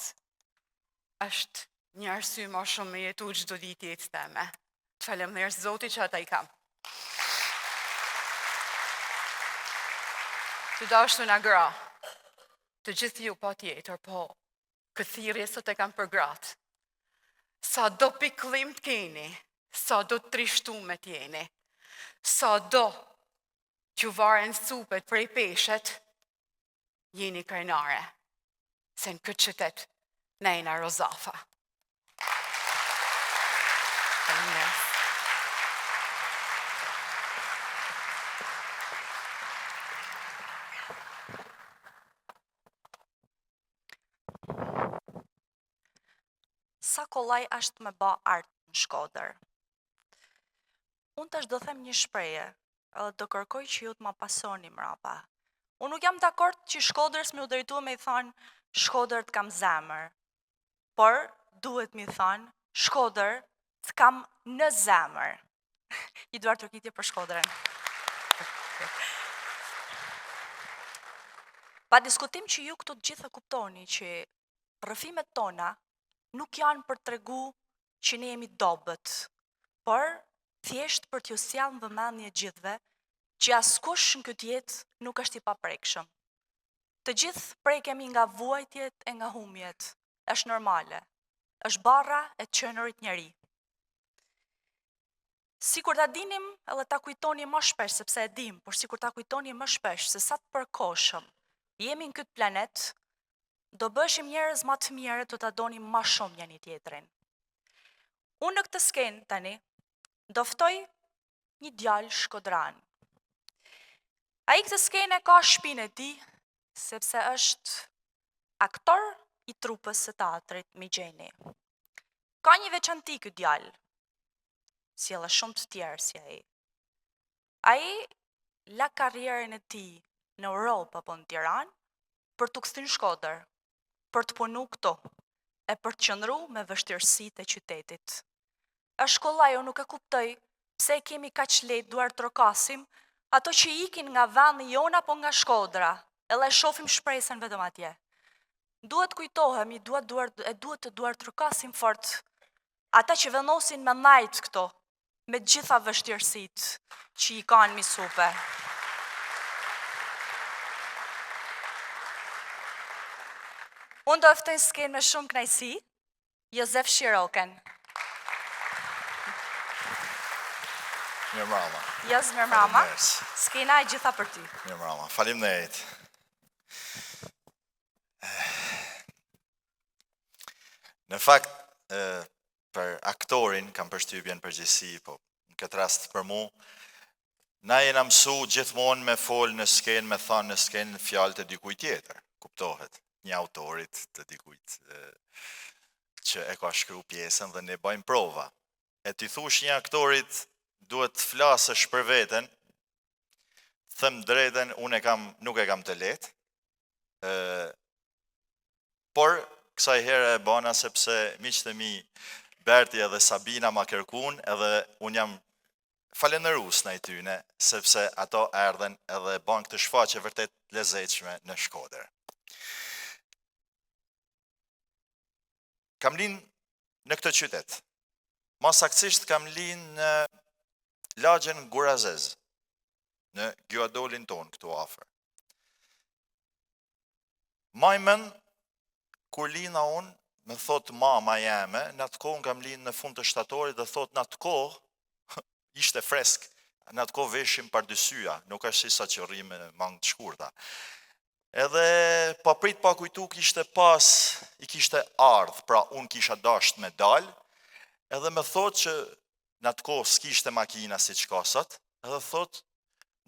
është një arsye ma shumë me jetu çdo ditë jetës teme. Të falemnderoj Zotit që ata i kam. Të dashur na gra, të gjithë ju pa tjetër, po këtë thirrje sot e kam për gratë. Sa do pikëllim të keni, sa do të trishtume t'jeni, sa do t'ju varen supet prej peshet, jeni krenare, se në këtë qytet ne jena Rozafa. Faleminderit. Sa kollaj është me ba artë në Shkodër. Unë tash do them një shpreje, edhe do kërkoj që ju të ma pasoni mrapa. Unë nuk jam dakord që Shkodrës me u drejtu me i thonë Shkodër të kam zemër, por duhet mi thonë Shkodër të kam në zemër. I duar tërkitje për Shkodrën. Pa diskutim që ju këtu të gjithë kuptoni që rrëfimet tona nuk janë për tregu që ne jemi dobët, por thjesht për t'ju sjellë në vëmendje gjithëve që askush në këtë jetë nuk është i paprekshëm. Të gjithë prekemi nga vuajtjet e nga humjet, është normale, është barra e të qenurit njeri. Sikur ta dinim edhe ta kujtoni më shpesh, sepse e dim, por sikur ta kujtoni më shpesh se sa të përkohshëm jemi në këtë planet, do bëshim njerëz më të mirë, do ta donim më shumë njëri tjetrin. Unë në këtë skenë tani do ftoj një djalë shkodran. Ai këtë skenë ka shtëpinë e tij, sepse është aktor i trupës së teatrit Migjeni. Ka një veçanti ky djalë, si edhe shumë të tjerë si ai. Ai la karrierën e tij në Europë apo në Tiranë për të kthyer në Shkodër, për të punu këto, e për të qëndru me vështirësitë e qytetit. Është kollaj, unë nuk e kuptoj pse kemi kaq lehtë duar trokasim ato që ikin nga vendi jon apo nga Shkodra, edhe shohim shpresën vetëm atje. Duhet kujtohemi, duhet të duar trokasim fort ata që vendosin me najt këto, me gjitha vështirësitë që i kanë misupe. Unë do ftoj skenë me shumë kënaqësi, Jozef Shiroken. Mirëmbrëma. Jos, mirëmbrëma. Faleminderit. Skena e gjitha për ty. Mirëmbrëma. Faleminderit. Në fakt, për aktorin kam përshtypjen përgjithësi, po në këtë rast për mu, na jena mësu gjithmonë me fol në skenë, me thanë në skenë fjalë të dikujt tjetër, kuptohet, një autorit të dikujt që e ka shkru pjesën dhe ne bëjmë prova. E ti thush një aktorit duhet të flasësh për veten, them drejtën, unë nuk e kam të lehtë, por kësaj herë e bana sepse miqtë e mi Berti edhe Sabina ma kërkun, edhe unë jam falenderus në i tyne, sepse ato erdhen edhe ban këtë shfaqje vërtet lezetshme në Shkodër. Kam linë në këtë qytet. Ma saktësisht kam linë në lagjen Gurazez, në Gjuadolin ton, këtu afër. Majmen, kur lina unë, me thot mama jeme, në atë kohë kam linë në fund të shtatorit dhe thot në atë kohë, ishte fresk, në atë kohë veshim pardysyja, nuk është si sa që rrime mangë të shkurta. Edhe pa prit pa kujtu i kishte ardh, pra unë kisha dasht me dal, edhe me thot që në atë kohë s'kishte makina si që ka sot, edhe thot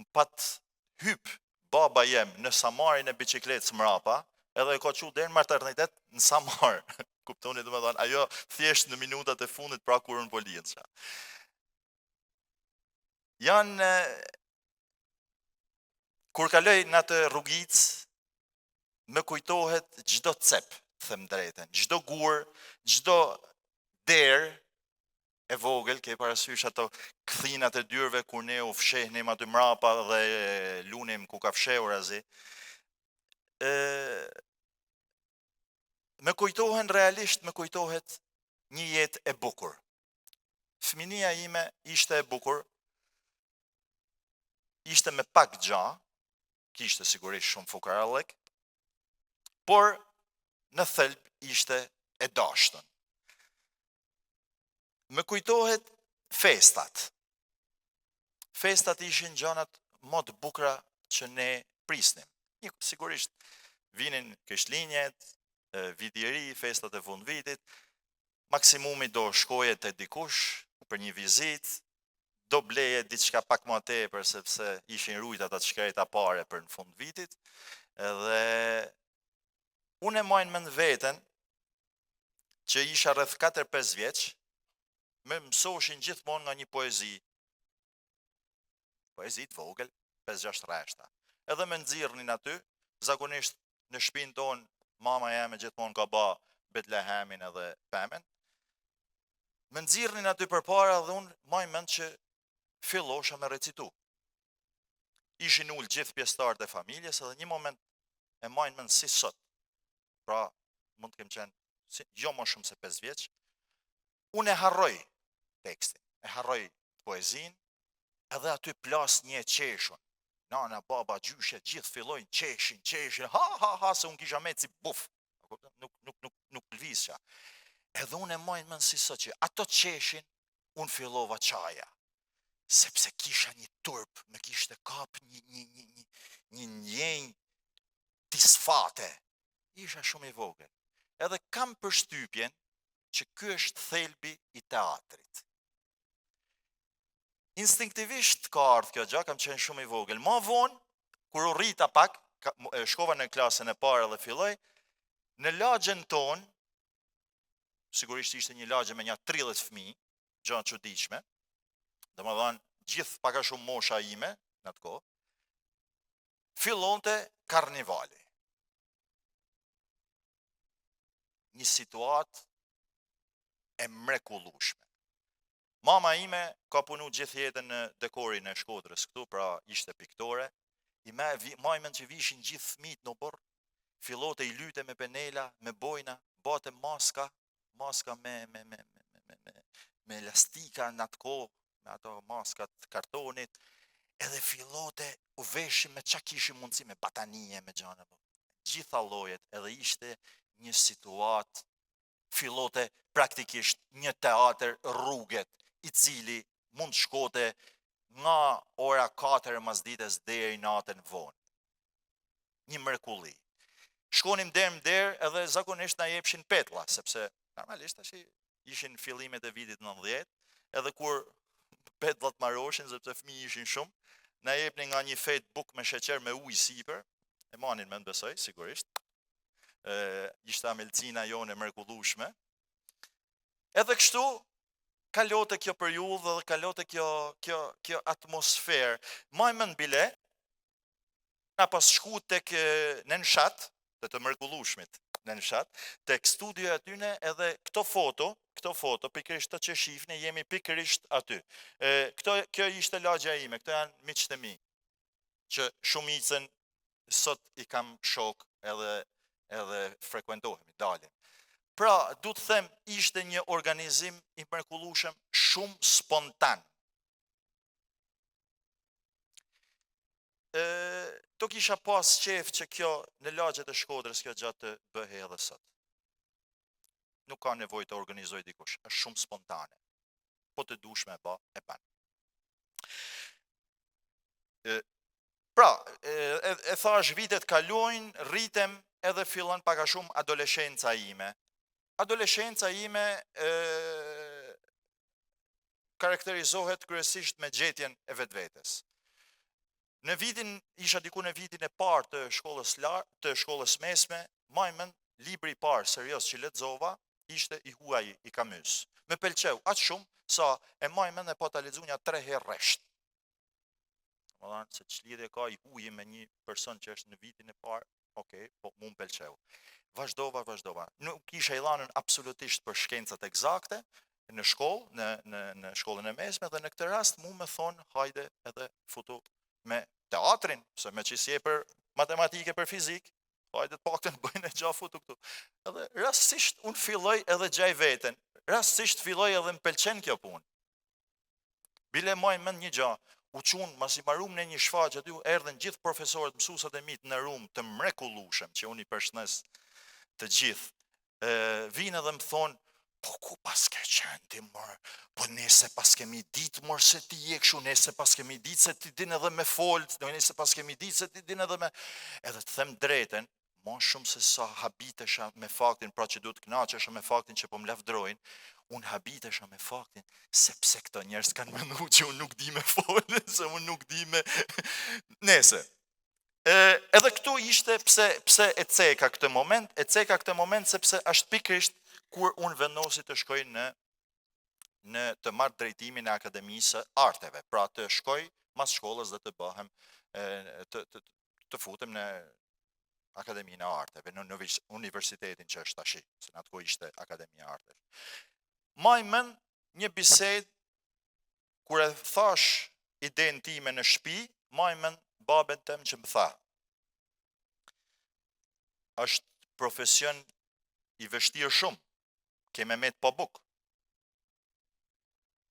më pat hyp baba jem në Samarin e bicikletës mrapa, edhe e ka që dhe në maternitet në Samar. Kuptoni dhe me thonë, ajo thjesht në minutat e fundit pra kurën policia. Janë, kur kaloj në atë rrugicë, me kujtohet gjdo cep, them drejten, gjdo gur, gjdo der, e vogël, ke parasysh ato kthinat e dyrve kur ne u fshehnim aty mrapa dhe lunim ku ka fshehur azi. Më kujtohen realisht, më kujtohet një jetë e bukur. Fëminia ime ishte e bukur, ishte me pak gja, kishte sigurisht shumë fukarallëk, por në thelb ishte e dashtën. Më kujtohet festat. Festat ishin gjanat më të bukura që ne prisnim. Sigurisht vinin Krishtlindjet, viti i ri, festat e fund vitit, maksimumi do shkoje te dikush për një vizitë, do bleje diçka pak më tepër sepse ishin rujt ata të shkreta pare për në fund vitit, edhe unë e majnë mend veten që isha rreth 4-5 vjeç, më mësoshin gjithmonë nga një poezi të vogël, 5-6 rreshta. Edhe me nxirrnin aty, zakonisht në shtëpinë tonë mama jeme gjithmonë ka ba Betlehemin edhe pemen. Më nxirrnin aty përpara dhe unë maj mend që fillosha me recitu. Ishin ul gjithë pjesëtarët e familjes edhe një moment e majnë mend si sot. Pra, mund të kem qenë jo më shumë se 5 vjeç. Unë e harroj tekstin, e harroj poezinë, edhe aty plas një e qeshun. Nana, baba, gjyshe, gjithë fillojnë qeshin, ha, se unë kisha me si buf. Nuk lëvizja. Edhe unë e majnë mend si sot që ato qeshin, unë fillova qaja. Sepse kisha një turp, me kishte kap një njenj tisfate. Isha shumë i vogël. Edhe kam përshtypjen që ky është thelbi i teatrit. Instinktivisht ka ardhur kjo gjë, kam qenë shumë i vogël. Më vonë, kur u rrita pak, shkova në klasën e parë dhe filloj, në lagjen tonë, sigurisht ishte një lagje me një 30 fëmijë, gjë e çuditshme. Domethënë, gjithë pak a shumë mosha ime në atë kohë, fillonte karnivali. Një situatë e mrekullueshme. Mama ime ka punu gjithë jetën në dekorin e Shkodrës këtu, pra ishte piktore. Majmen që vishin gjithë fëmijët në borë, fillote i lyte me penela, me bojna, bate maska me elastika në atë kohë, me ato maskat kartonit, edhe fillote u veshin me qa kishim mundësi, me batanije, me gjana, gjitha llojet, edhe ishte një situatë, fillote praktikisht një teatr rruget, i cili mund shkote nga ora 4 masdites deri natën vonë. Një mrekulli. Shkonim der edhe zakonisht na jepshin petlla, sepse normalisht tash ishin fillimet e vitit 90, edhe kur petllat marroshin sepse fëmijë ishin shumë, na jepnin nga një fet buk me sheqer me ujë sipër, e manin me besoj sigurisht. Ishte amelcina jone e mrekullueshme. Edhe kështu kalote kjo periudhë dhe kalote kjo atmosferë. Majmën bile, na pas shku tek në Nshat, të mrekullueshmit në Nshat, tek studioja atyne edhe këto foto, pikërisht të që shifni, jemi pikërisht aty. Kjo ishte lagja ime, këto janë miqtë e mi, që shumicën sot i kam shok edhe frekuentohemi, dalim. Pra, du të them, ishte një organizim i mrekullueshëm shumë spontan. To kisha pas qef që kjo në lagjet e Shkodrës kjo gjatë të bëhe edhe sot. Nuk ka nevojë të organizoj dikush, është shumë spontane. Po të dush me ba, e ban. Pra, e thash vitet kalojnë, rritem edhe fillon pak a shumë adoleshenca ime. Adoleshenca ime karakterizohet kryesisht me gjetjen e vetvetes. Në vitin, isha diku në vitin e parë të shkollës mesme, majmen, libri i parë serios që lexova, ishte I huaj I Camus. Me pëlqeu aq shumë sa e majmen e po ta lexoj një 3 herë rresht. Se ç'lidhje ka I huaj me një person që është në vitin e parë, okay, po mu më pëlqeu. Vazhdova. Nuk isha I dhanën absolutisht për shkencat eksakte, në shkollë, në shkollën e mesme, dhe në këtë rast mu me thonë, hajde edhe futu me teatrin, se me që si e për matematike, për fizik, hajde të paktën bëjnë e gja futu këtu. Edhe rastësisht unë filloj edhe gjaj veten, rastësisht filloj edhe më pëlqen kjo punë. Bile majnë mend një gja, u qunë, mas i marum në një shfaqë, aty erdhen gjithë profesorët, mësusat e mitë në rumë të mrekullushëm, që unë i përshëndes të gjithë, vinë edhe më thonë, po ku pas ke qenë ti mërë, po nese pas kemi ditë mërë se ti je këshu, nese pas kemi ditë se ti din edhe me folët, nese pas kemi ditë se ti din edhe me... Edhe të them drejten, ma shumë se sa habitesha me faktin, pra që duhet knaqesha me faktin që po më lafdrojnë, unë habitesha me faktin, sepse këto njerës kanë mendu që unë nuk di me folën, se unë nuk di me... Nese. Edhe këtu ishte pse e ceka këtë moment, sepse është pikrisht kur unë vendosi të shkoj në të marrë drejtimin e Akademisë Arteve, pra të shkoj mas shkollës dhe të bëhem, të futem në Akademinë e Arteve, në universitetin që është tashi, se në atë ko ishte Akademia e Arteve. Majmen një bised, kur e thash idenë time në shtëpi, majmen babën tem që më tha, është profesion i vështirë shumë, keme me të pa buk.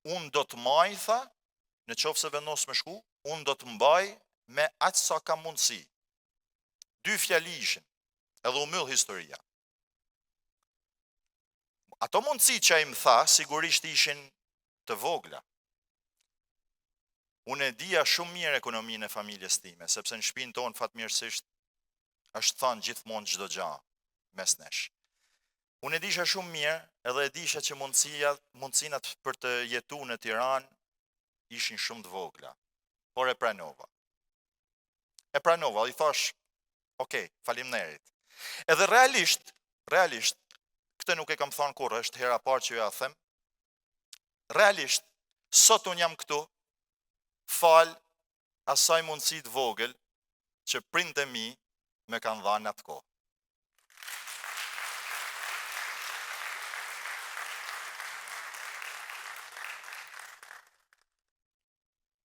Unë do të maj, tha, në qofë se vendos me shku, unë do të mbaj me aqë sa ka mundësi. 2 fjali ishin, edhe u myll historia. Ato mundësi që ai më tha, sigurisht ishin të vogla. Unë e dija shumë mirë ekonominë e familjes time, sepse në shtëpinë tonë fatmirësisht është thënë gjithmonë çdo gjë mes nesh. Unë e disha shumë mirë, edhe e disha që mundësinat për të jetu në Tiranë ishin shumë të vogla, por e pranova. I thash, okay, faleminderit. Edhe realisht, këtë nuk e kam thënë kurrë, është hera parë që ja them. Realisht, sot unë jam këtu, fal asaj mundësi të vogël që prindët e mi me kanë dhënë atë kohë.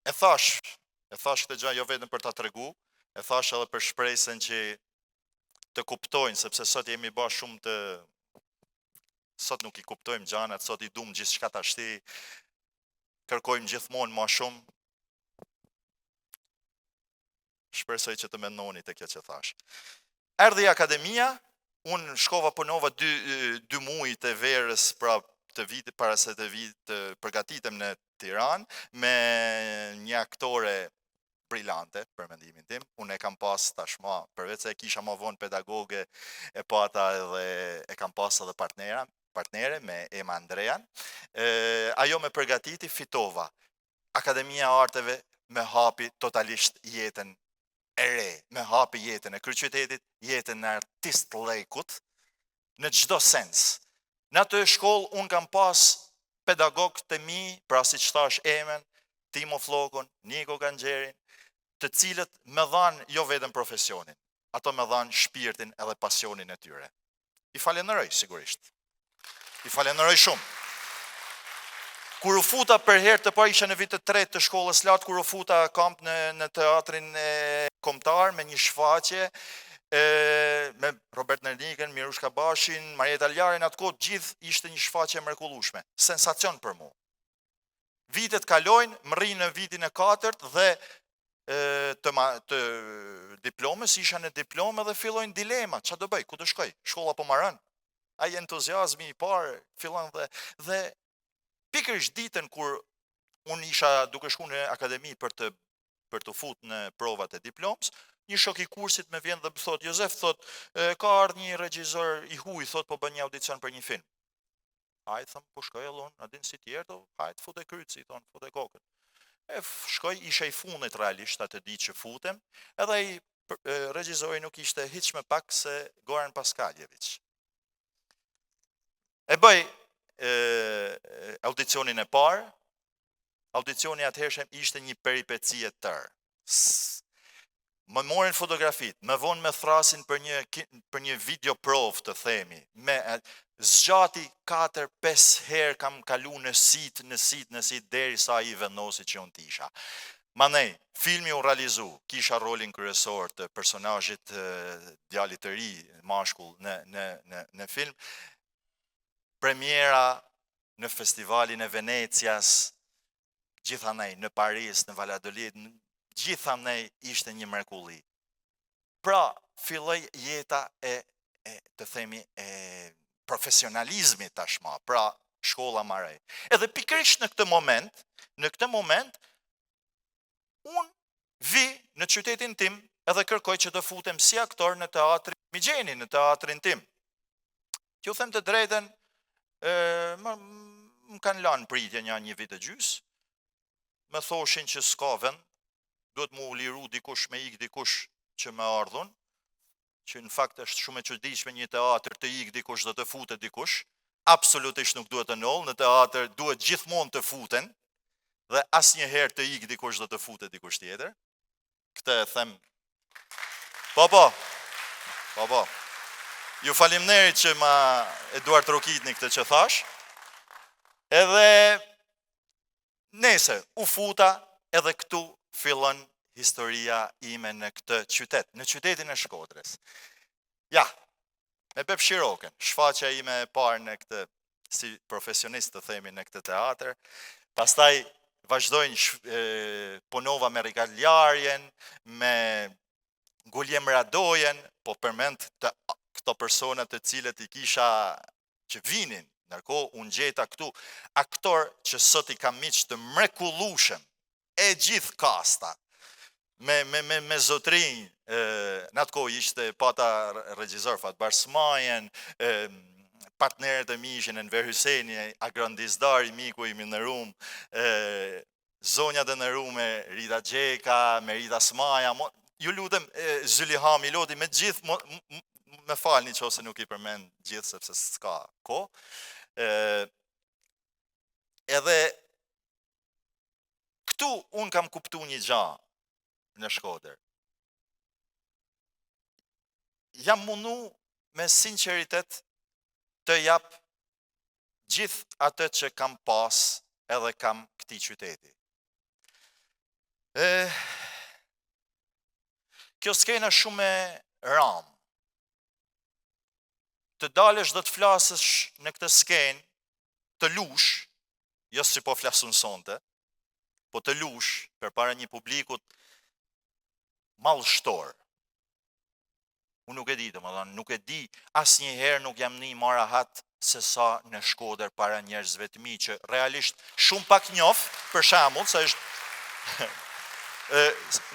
E thash këtë gjë jo vetëm për ta tregu, e thash edhe për shpresën që të kuptojnë, sepse sot jemi bashkë shumë të... Sot nuk i kuptojmë gjanat, sot i dumë gjithçka tashti, kërkojmë gjithmonë ma shumë. Shpresoj që të mendoni të kjo që thash. Erdhi akademia, unë shkova punova 2 muaj të verës, pra të vitit, para se të përgatitem në Tiranë, me një aktore brillante, për mendimin tim. Unë e kam pas tashma, përveç se e kisha ma vonë pedagoge, e pata edhe e kam pas edhe partnere me Ema Andrean. Ajo me përgatiti, fitova. Akademia e Arteve me hapi totalisht jetën e re, me hapi jetën e Kryqëzitetit, jetën e artist lejkut, në çdo sens. Në atë shkollë unë kam pas pedagogë të mi, pra si që thash Emen, Timo Flokun, Niko Ganxherin, të cilët me dhanë jo vetëm profesionin, ato me dhanë shpirtin edhe pasionin e tyre. I falenderoj sigurisht. I falenderoj shumë. Kur u futa për herë të parë, isha në vit të 3 të shkollës lart, kur u futa kamp në teatrin kombëtar me një shfaqje, me Robert Nernikën, Mirushka Bashin, Marieta Ljarin, atë kohë gjithë ishte një shfaqje mrekullueshme, sensacion për mua. Vitet kalojnë, më rri në vitin e 4 dhe të diplomës, isha në diplomë dhe fillojnë dilema, ç'a do bëj, ku do shkoj, shkolla po marrën. Ai entuziazmi i parë fillon dhe pikërisht ditën kur unë isha duke shku në akademi për të futur në provat e diplomës, një shok i kursit me vjen dhe më thot, Jozef, thot, ka ardhur një regjisor i huaj, thot, po bën një audicion për një film. Hajt, thëm, po shkoj allon, a din si tjerë, hajt, fute kryci, thon, fute kokën. Shkoj, isha i fundit realisht atë ditë që futem, edhe i regjisori nuk ishte hiç më pak se Goran Paskaljević. E bëj audicionin e parë, audicioni atëhershëm ishte një peripeci e tërë. më morin fotografit, më vonë me thrasin për një video prov të themi, me zgjati 4-5 herë kam kalu në sit, deri sa i vendosi që unë tisha. Manej, filmi u realizu, kisha rolin kryesor të personazhit djalit të ri, mashkull në film, premiera në festivalin e Venecias, gjithanej në Paris, në Valladolid, gjithanej ishte një mrekulli. Pra, filloi jeta të themi, profesionalizmit tashma, pra shkolla marej. Edhe pikërisht në këtë moment, unë vi në qytetin tim edhe kërkoj që të futem si aktor në teatrin Migjeni, në teatrin tim. Që u them të drejten, më kanë lanë pritje një vit e gjys, më thoshin që s'ka vend, duhet mu liru dikush me ik dikush që me ardhun, që në fakt është shumë e çuditshme një teatr të ik dikush dhe të futet dikush, absolutisht nuk duhet të nol, në teatr duhet gjithmonë të futen, dhe asnjëherë të ik dikush dhe të futet dikush tjetër. Këtë e them. Po. Ju faleminderit që ma Eduard Trokitni këtë që thash. Edhe nese, u futa edhe këtu fillon historia ime në këtë qytet, në qytetin e Shkodrës. Ja, me Pep Shiroken, shfaqja ime e parë në këtë, si profesionist të themi në këtë teatr, pastaj vazhdojnë punova me Rikard Ljarjen, me Guljem Radojen, po përmend këto personat të cilët i kisha që vinin, nërko unë gjeta këtu aktor që sot i kam miq të mrekullueshëm, e gjithë kasta, me zotrinj, në atë kohë ishte pata regjizor Fatbar Smajen, partnerët e mi ishin Enver Hyseni, agrandizdari, miku imi në Rum, zonja dhe në Rum, Rita Gjeka, Merita Smaja, ju lutem, Zylihami, lodi me gjithë, me falni që ose nuk i përmend gjithë, sepse s'ka ko. Edhe këtu unë kam kuptu një gjë në Shkodër. Jam mundu me sinqeritet të jap gjithë atë që kam pas edhe kam këtij qyteti. Kjo skena shumë e ram. Të dalësh dhe të flasësh në këtë skenë, të lush, jo si po flasun sonte, po të lush përpara një publikut mallshtor. Unë nuk e di, domethënë, nuk e di, asnjëherë nuk jam një marahat se sa në Shkodër para njerëzve të mi, që realisht shumë pak njoh, për shembull, se është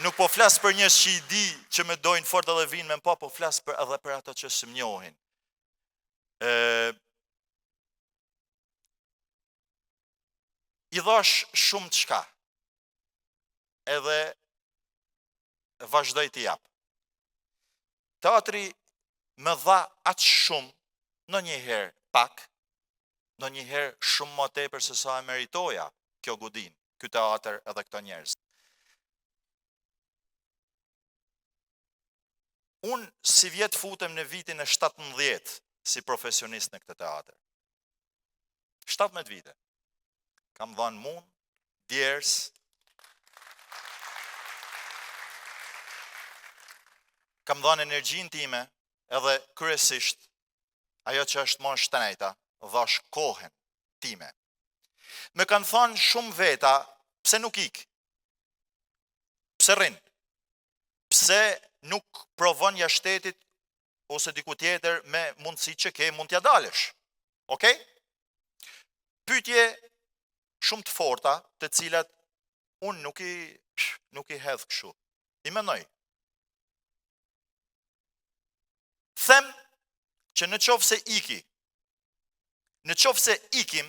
nuk po flas për njerëz që i di që më dojnë fort edhe vinë me po flas edhe për ato që s'm njohin. I dhash shumë çka. Edhe vazhdoj t'i jap. Teatri më dha aq shumë, ndonjëherë pak, ndonjëherë shumë më tepër se sa e meritoja kjo godin, ky teatr edhe këto njerëz. Unë si vjet futem në vitin e 17 si profesionist në këtë teatr. 17 vite. Kam dhënë mund, djers, kam dhënë energjinë time, edhe kryesisht ajo që është më shtrenjta, dhash kohën time. Më kanë thënë shumë veta, pse nuk ik? Pse rrin? Pse nuk provon jashtë shtetit ose diku tjetër me mundësi që ke mund t'ja dalësh? Okej? Pyetje shumë të forta, të cilat unë nuk i hedh kështu. I mendoj. Them që në qoftë se iki, në qoftë se ikim,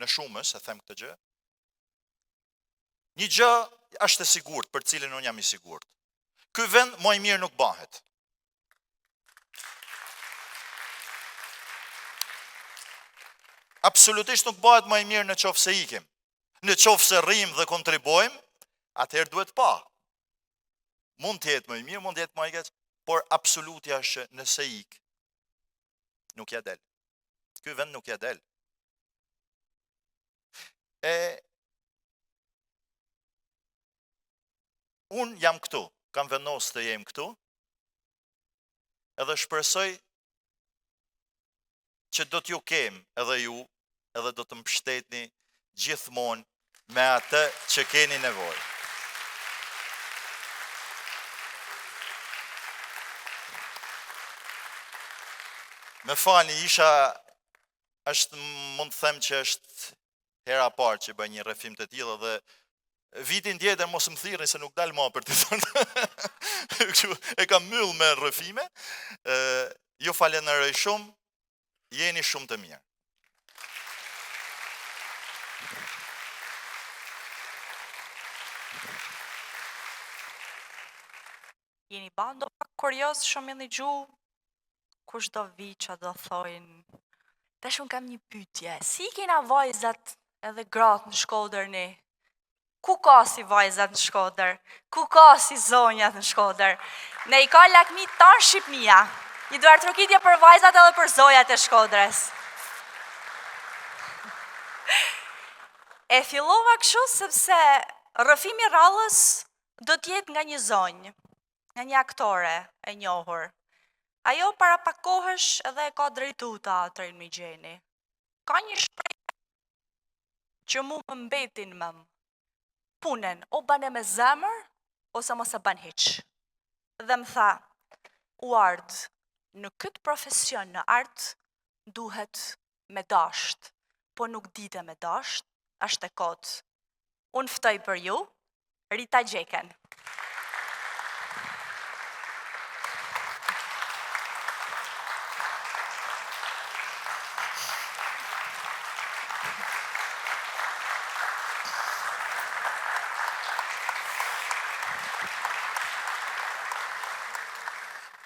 në shumës, e them këtë gjë, një gjë është e sigurt, për cilën unë jam i sigurt. Ky vend më i mirë nuk bëhet. Absolutisht nuk bëhet më i mirë në qoftë se ikim. Në qoftë se rrim dhe kontribojmë, atëherë duhet pa. Mund të jetë më i mirë, mund të jetë më i keq, por absolutja është që nëse ik, nuk ja del. Ky vend nuk ja del. Unë jam këtu, kam vendos të jem këtu, edhe shpresoj që do t'ju kem edhe ju, edhe do të mbështetni gjithmonë me atë që keni nevojë. Me falni, mund të them që është hera parë që bëj një rrëfim të tillë dhe vitin tjetër mos më thirrni se nuk dal më për të thënë. Kështu e kam mbyll me rrëfime. Ju falenderoj shumë, jeni shumë të mirë. Jeni bando pak kurioz shumë në gju, kush do vi që do thojnë. Tash unë kam një pyetje, si kena vajzat edhe gratë në Shkodër ne? Ku ka si vajzat në Shkodër? Ku ka si zonjat në Shkodër? Ne i ka lakmi tanë Shqipnia. I duar trokitje për vajzat edhe për zonjat e Shkodrës. E fillova kështu sepse rrëfimi rallës do t'jetë nga një zonjë, nga një aktore e njohur. Ajo para pak kohësh edhe ka drejtu teatrin Migjeni. Ka një shprehje që mu më mbetin më. Punen, o bane me zemër, ose mos e ban hiq. Dhe më tha, u ardë, në këtë profesion në art, duhet me dasht, po nuk dite me dasht, ashtë e kotë. Unë ftoj për ju, Rita Gjeken.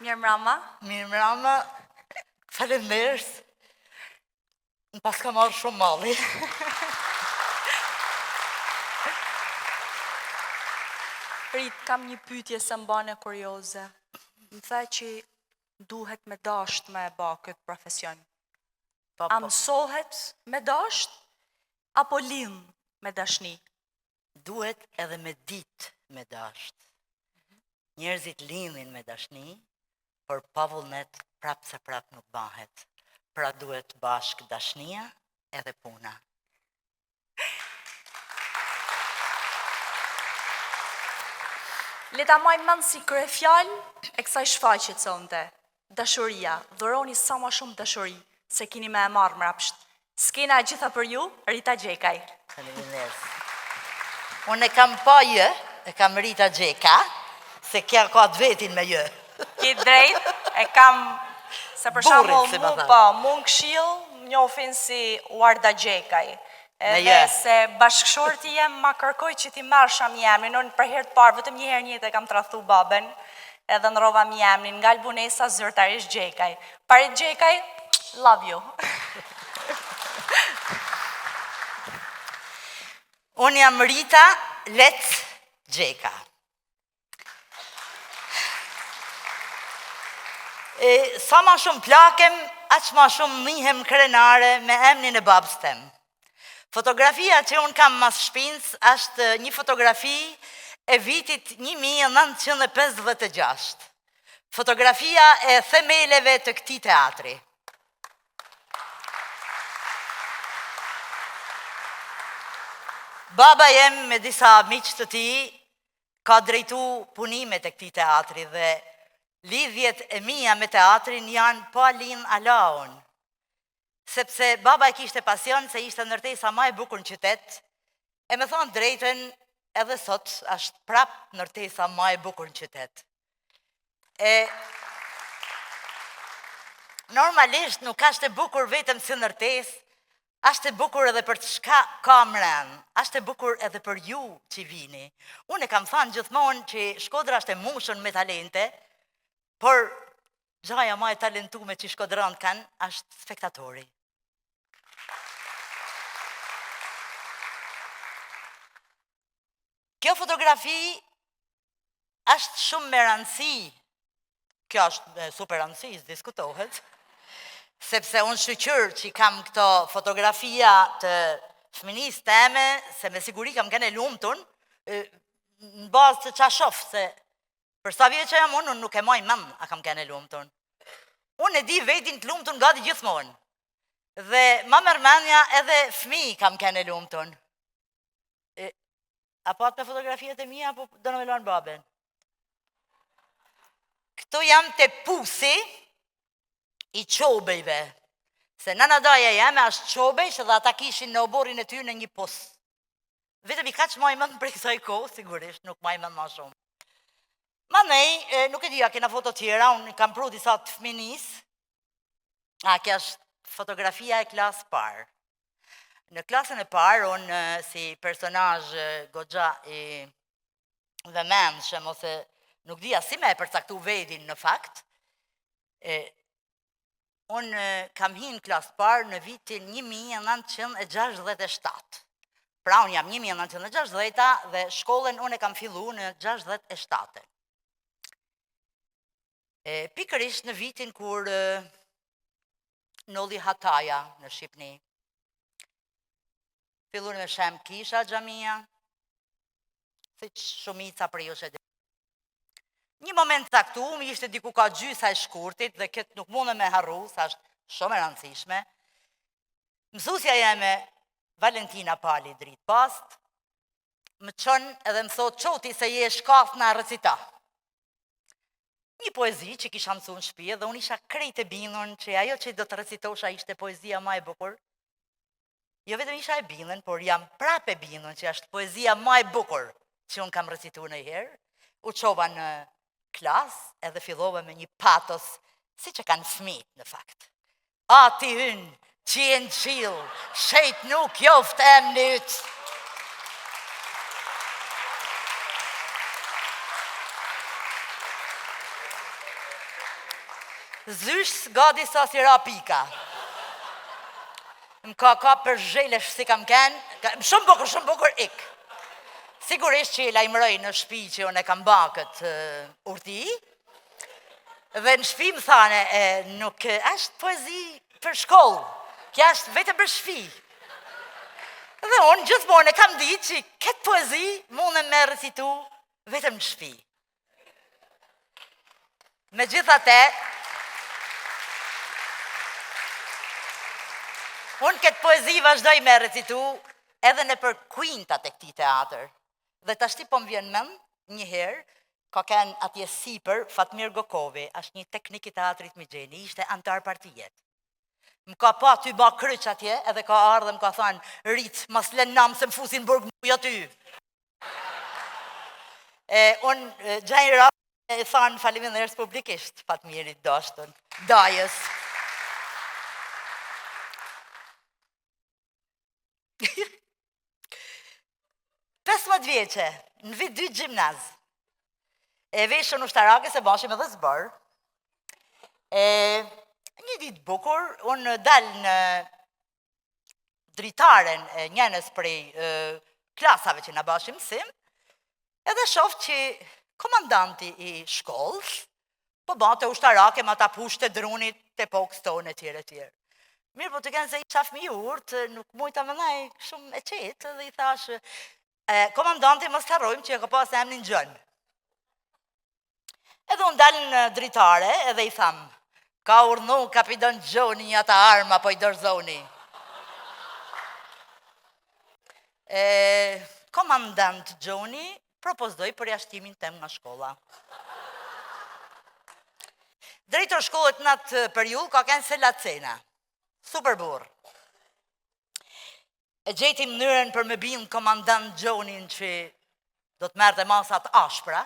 Mirë mrama. Mirë mrama, falenderës, në pas ka marrë shumë malli. Rit, kam një pyetje se mbane kurioze. Më tha që duhet me dasht me e ba këtë profesion. A mësohet me dasht, apo lind me dashni? Duhet edhe me dit me dasht. Njerëzit lindhin me dashni, por pa vullnet prap se prap nuk bahet. Pra duhet bashk dashnia edhe puna. Leta majmë mëndë si kryefjall e kësaj shfaqet sonte. Dashuria, dhuroni sa ma shumë dashuri, se kini me e marrë mrapsht. S'kena gjitha për ju, Rita Gjekaj. Faleminderit. Unë e kam pa jë, e kam Rita Gjeka, se kja ka të vetin me jë. Ki drejt, e kam, se për shembull si mu më po, mu në këshill, njohin si Warda Gjekaj. Edhe se bashkëshorti jem ma kërkoj që ti marrë sham jemnin, unë për herë të parë, vetëm një herë njëtë e kam tradhu baben, edhe në rova mi jemnin, nga Albunesa zyrtarisht Gjekaj. Parit Gjekaj, love you. Unë jam Rita Lec Gjeka. Sa ma shumë plakem, aq ma shumë mihem krenare me emnin e babës tem. Fotografia që unë kam mas shpinës është një fotografi e vitit 1956. Fotografia e themeleve të këtij teatri. Baba jem me disa miqë të ti ka drejtu punimet e këtij teatri dhe lidhjet e mia me teatrin janë pa lin alaun. Sepse baba e kishte pasion se ishte ndërtesa ma e bukur në qytet, e me thonë drejten edhe sot është prap ndërtesa ma e bukur në qytet. Normalisht nuk është e bukur vetëm si ndërtes, është e bukur edhe për të shka ka mren, është e bukur edhe për ju që vini. Unë e kam thënë gjithmonë që Shkodra është e mushën me talente, por gjaja ma e talentume që shkodran kanë është spektatori. Kjo fotografi është shumë me rëndësi, kjo është super rëndësi, diskutohet, sepse unë shqyqyr që kam këto fotografia të fëminis teme, se me siguri kam kene lumëtun, në bazë të qashof, se për sa vje që jam unë nuk e moj mend a kam kene lumëtun. Unë e di vetin të lumëtun gati gjithmonë, dhe ma mërmenja edhe fëmi kam kene lumëtun. A pat me fotografijet e mija, apo do në me lanë baben? Këto jam të pusi i qobejve, se nëna daja jeme është qobej që dhe ata kishin në oborin e ty në një pos. Vetëm i ka që maj mëndë për kësaj kohë, sigurisht, nuk maj mëndë ma shumë. Ma nej, nuk e dija, kena foto tjera, unë kam pru disa të fëminis, kja është fotografia e klasë parë. Në klasën e parë, unë si personazh goxha i vëmendshëm, ose nuk dija si me e përcaktu vedin në fakt, unë kam hinë klasë parë në vitin 1967. Pra unë jam 1960 dhe shkollën unë e kam fillu në 67. Pikërisht në vitin kur nolli hataja në Shqipni. Fillun me shem kisha xhamia, si që shumica për ju që dhe. Një moment caktuar, ishte diku ka gjysa e shkurtit dhe këtë nuk mundë me harru, sa është shumë e rëndësishme. Mësusja jeme Valentina Pali dritë past, më qënë edhe më thot qoti se je shkath në recita. Një poezi që kisha mësu në shpije dhe unë isha krejt e binun që ajo që do të recitosha ishte poezia ma e bukur. Jo vetëm isha e binun, por jam prap e binun që është poezia ma e bukur që unë kam recitu në herë. U qova në klas edhe fillova me një patos si që kanë fëmijët në fakt. Ati hynë, qienë qilë, shejt nuk joft e mnyt. Zysh gadi sa si ra pika. Më ka për zhelesh si kam kenë, shumë bukur ik. Sigurisht që i lajmëroj në shpi që unë e kam bakët urti, dhe në shpi më thane, nuk është poezi për shkollë, kja është vetëm për shpi. Dhe unë gjithmonë e kam ditë që këtë poezi mund e me recitu vetëm në shpi. Me gjithate, unë këtë poezi vazhdoj me recitu edhe në për kuintat e këti teatr. Dhe të ashti po më vjen mend, njëherë, ka ken atje sipër Fatmir Gokovi, është një teknik i teatrit Migjeni, ishte antar partijet. Më ka pa ty ba kryq atje, edhe ka ardhe më ka thanë, rritë, mas len namë se më fusin burg muja ty. Unë gjajnë ra, e thanë faleminderit publikisht, Fatmirit dashtën, dajës. Pesmat vjeqe, në vit 2 gjimnaz, e veshën ushtarake se bashim edhe zbër. Një ditë bukur, unë dal në dritaren e njënës prej klasave që në bashim mësim, edhe shof që komandanti i shkollës, po bante ushtarake ma ta pushte drunit të pokës tonë e tjere. Mirë, po të kënë se i shaf mi urtë, nuk mujta më nej shumë e qetë, dhe i thashë, komandanti mos të harrojmë që e ka pas emnin Gjën. Edhe unë dalë në dritare edhe i thamë, ka urnu kapitan Gjoni një ata arma po i dërzoni. Komandant Gjoni propozdoj për jashtimin tem nga shkolla. Drejtor shkollët në atë periull ka kënë se Lacena, super burë. E gjeti mënyrën për me binë komandant Gjonin që do të merte masat ashpra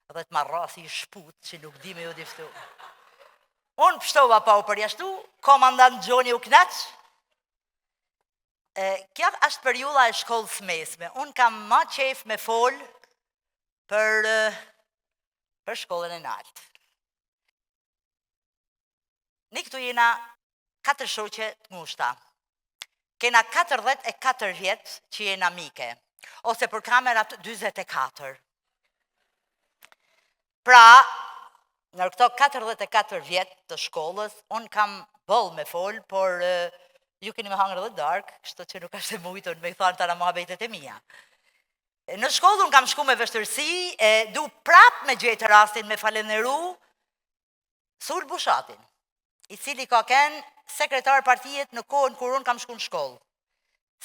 dhe të marrasi i shput që nuk di me ju diftu. Unë pështova pa u përjashtu, komandant Gjoni u knaq. Kja është periulla e shkollës mesme. Unë kam ma qef me fol për shkollën e naltë. Ne këtu jena 4 shoqe të ngushta. Kena 44 vjetë që jena mike, ose për kamerat 24. Pra, në këto 44 vjetë të shkollës, unë kam boll me fol, por ju keni me hangër dhe dark, kështu që nuk është e mujtën me i thanë të në muhabetet e mija. Në shkollë unë kam shku me vështërsi, du prap me gjetë rastin me falenderu Sul Bushatin, i cili ka ken sekretar partijet në kohën kur unë kam shku në shkollë.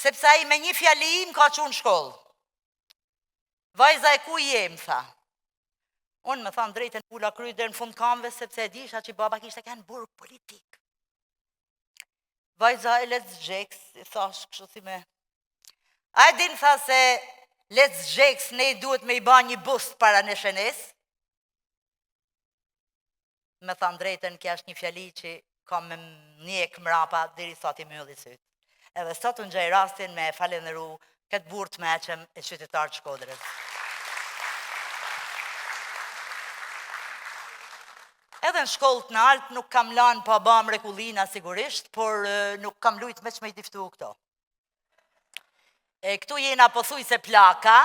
Sepse ai me një fjali më ka qu në shkollë. Vajza e ku je, më tha. Unë më thamë drejten pula kry dhe në fund kamve, sepse e disha që baba kishte ken burg politik. Vajza e Let's Gjeks, i thash kështu si me... A e din, tha se Let's Gjeks ne duhet me i ba një bust para në shenes? Me thamë drejten, kja është një fjali që kam me njek mrapa diri sa ti mylli syt. Edhe sot unë gjej rastin me falenderu këtë burë të meqem e qytetarë të Shkodrës. Edhe në shkollë të nartë nuk kam lanë pa ba mrekullina sigurisht, por nuk kam lujtë me që me i tiftu këto. Këtu jena pothuj se plaka,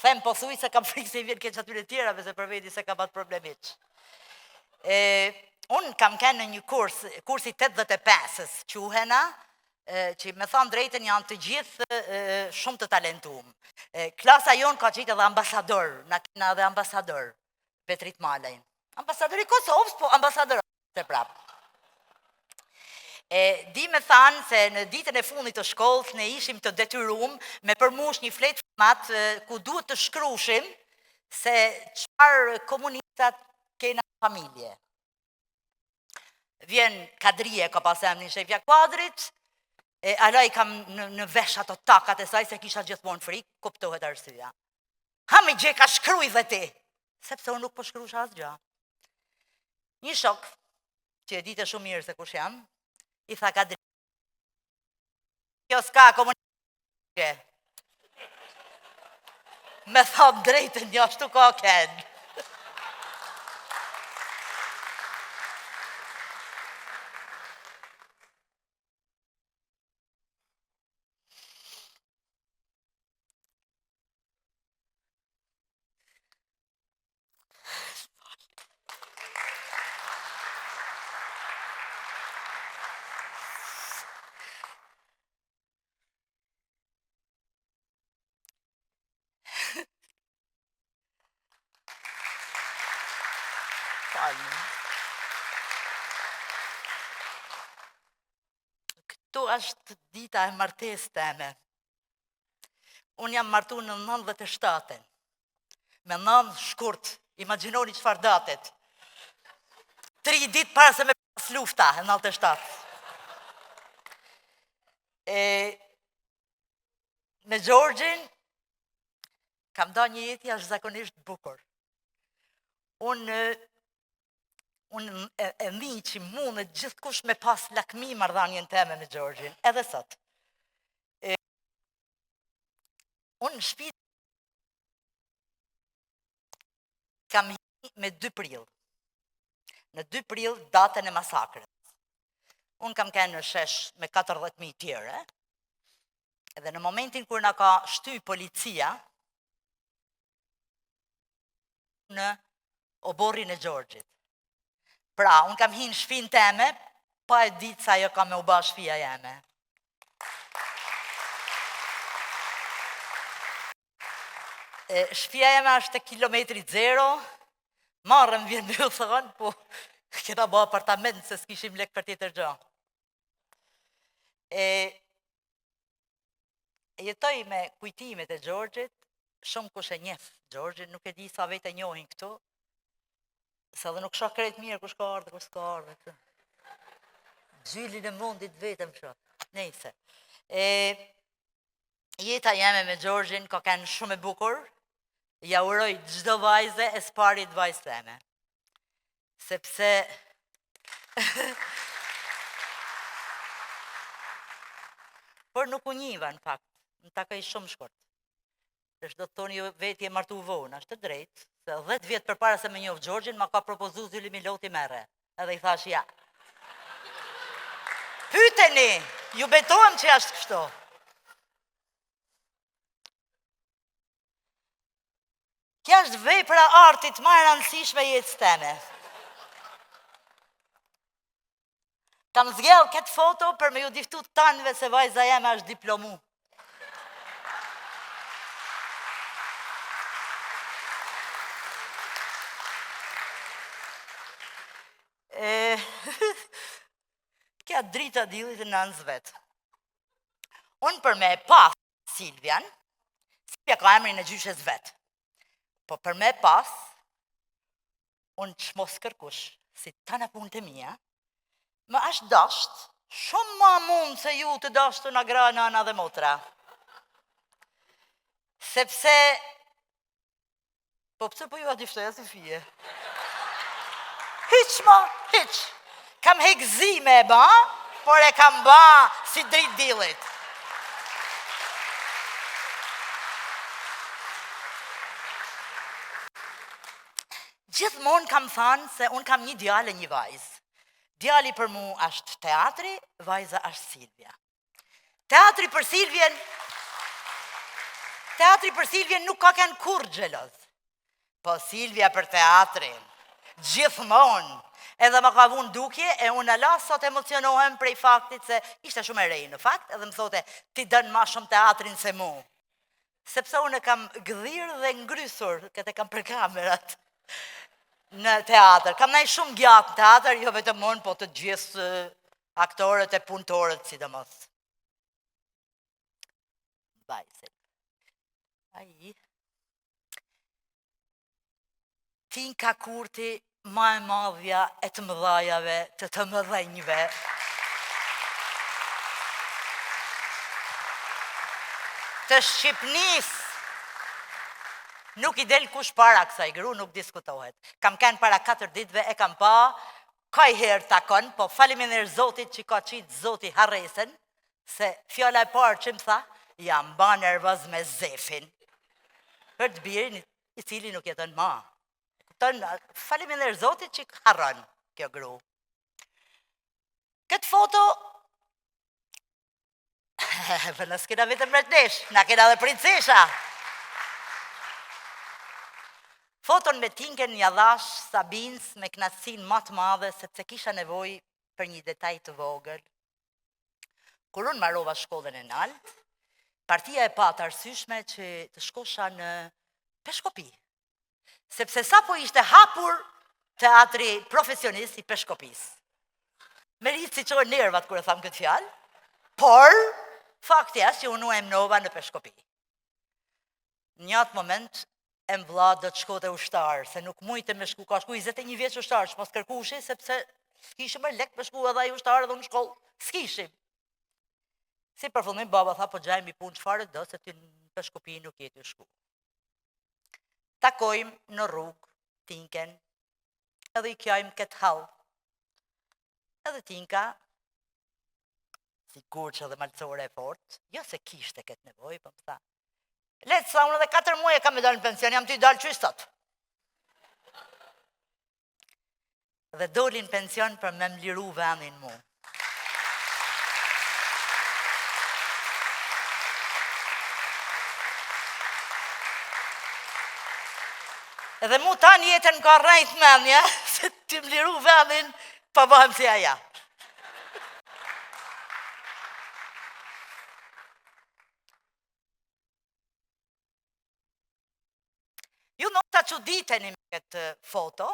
them pothuj se kam frikë se i vjen keq atyre tjera, se për veti se ka pat problemiq. Unë kam kenë në një kursi 85-ës quhena, që me thamë drejten janë të gjithë shumë të talentum. Klasa jonë ka qitë edhe ambasador, na kena edhe ambasador, Petrit Malajn. Ambasador i Kosovës, po ambasador të prapë. Di me thanë se në ditën e fundit të shkollës ne ishim të detyrum me përmush një fletë format ku duhet të shkrushim se çfarë komunistat kena familje. Vjen Kadrije, ka pasem një shefja kuadrit, ala i kam në vesh ato takat e saj se kisha gjithmonë frikë, kuptohet arsyeja. Ha mi gje ka shkruj dhe ti, sepse unë nuk po shkrusha asgjë. Një shok, që e dite shumë mirë se kush jam, i tha Kadrije, kjo s'ka komunikë. Me thot drejtën një ashtu ka kenë. Këtu është dita e martes teme. Unë jam martu në 97-ën. Me 9 shkurt, imaginoni çfarë datet. 3 ditë para se me pas lufta, në 97. Me Gjorgjin, kam da një jeti ashtë zakonisht bukur. Unë e mi që mundet gjithë kush me pas lakmi marrëdhënien teme me Gjorgjin, edhe sot. Unë në shtëpi kam hi me 2 prill. Në 2 prill datën e masakrës. Unë kam kenë në shesh me 40.000 tjere, edhe në momentin kur na ka shty policia në oborrin e Gjorgjit. Pra, unë kam hinë shpin teme, pa e ditë sa jo ka me u ba shpia jeme. Shpia jeme është kilometrit 0, marrëm vjen me u thënë, po këta bo apartament se s'kishim lek për tjetër gjë. Jetoj me kujtimet e Gjorgjit, shumë kush e njeh Gjorgjin, nuk e di sa vetë e njohin këtu, sa dhe nuk shoh krejt mirë kush ka ardhë, kush s'ka ardhë. Gjylin e mundit vetëm shoh. Nejse. Jeta jeme me Gjorgjin ka kanë shumë e bukur, ja uroj çdo vajze e s'parit vajzë teme. Sepse por nuk u njiva në fakt, në takoj shumë shkurt. Që do të thoni ju veti e martu vonë, është të drejtë, se 10 vjetë për para se me njohë Gjorgjin, ma ka propozu Zyli Miloti mere. Edhe i thash ja. Pyteni, ju betohem që ashtë kështu. Kja është vepra artit më e rëndësishme jetës teme. Kam zgjell këtë foto për me ju diftu tanëve se vajza jeme është diplomu. Kja drita dillit e nënës vetë. Unë për me pas Silvian, Silvia ka emrin e gjyshes vetë. Po për me pas, unë që mos kërkush, si të në punë të mija, më është dasht, shumë ma mund se ju të dashtu në gra, nana dhe motra. Sepse, po pëse po ju adiftoja si fije? Hiq ma, hiq. Kam hekzime e ba, por e kam ba si drit dillit. Gjithmonë kam thënë se unë kam një djalë e një vajzë. Djali për mu është teatri, vajza është Silvia. Teatri për Silvien nuk ka kënë kur gjeloz. Po Silvia për teatrin, gjithmonë, edhe më ka vun dukje e unë ala sot emocionohem prej faktit se ishte shumë e rej në fakt, edhe më thote ti dënë ma shumë teatrin se mu. Sepse unë e kam gëdhirë dhe ngrysur, këtë e kam për kamerat në teatr. Kam nej shumë gjatë në teatr, jo vetëm unë, po të gjithë aktorët e punëtorët, sidomos. Bajse. Aji. Tinka Kurti, ma e madhja e të mëdhajave, të mëdhenjve. Të Shqipnis. Nuk i del kush para kësaj gru, nuk diskutohet. Kam kënë para 4 ditve, e kam pa, kaj herë takon, po faliminderit Zotit që ka qitë Zoti Harresen, se fjala e parë që më tha, jam ba nervoz me zefin. Për të birin i cili nuk jeton ma. Faliminderit Zotit që harron kjo gru. Këtë foto, për në s'kina vetëm mretnesh, na kena dhe princesha. Foton me Tinken një dhash Sabins me knatësin matë madhe, sepse kisha nevoj për një detaj të vogël. Kur unë marrova shkollën e nalt, partia e patë arsyshme që të shkosha në Peshkopi. Sepse sa po ishte hapur teatri profesionist i Peshkopis. Me rritë si qojë nervat kërë thamë këtë fjalë, por fakti është që unë u emnova në Peshkopi. Një atë moment, e më vla do të shkote ushtarë, se nuk mujte me shku, ka shku 21 vjeç ushtarë, që mos kërkushi, sepse s'kishim e lek me shku edhe i ushtarë edhe në shkollë, s'kishim. Si përfundimim, baba tha, po gjajmë i punë qëfare do, se ty në Peshkopi nuk jeti u shku. Takojmë në rrugë, Tinken, edhe i kjajmë këtë halë. Edhe Tinka, si gurqë edhe malcore e fort, jo se kishte këtë nevoj, po më tha, letë sa unë edhe 4 muaj e kam me dalë në pension, jam ty dalë që i sot. Dhe doli në pension për me më liru vendin mu. Edhe mu tani jetën ka rrejt menja, se ti më liru vendin, pa bëhem si aja. Ju nuk të çuditeni me këtë foto,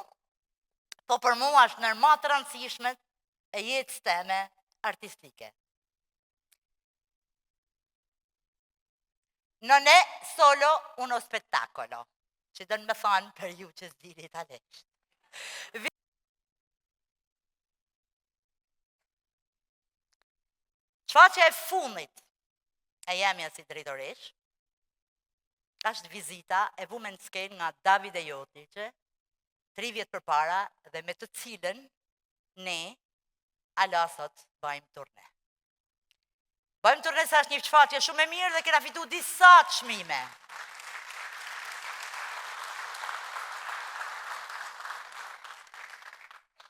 po për mua është nër më të rëndësishme e jetës teme artistike. Non è solo uno spettacolo, që dënë me thanë për ju që s'dini italisht. Shfaqja e fundit e jemja si drejtoresh, është vizita e vumen të skenë nga Davide Jotiqe, 3 vjetë për para dhe me të cilën ne alasot bëjmë turne. Bëjmë turne sa është një shfaqje shumë e mirë dhe kena fitu disa çmime.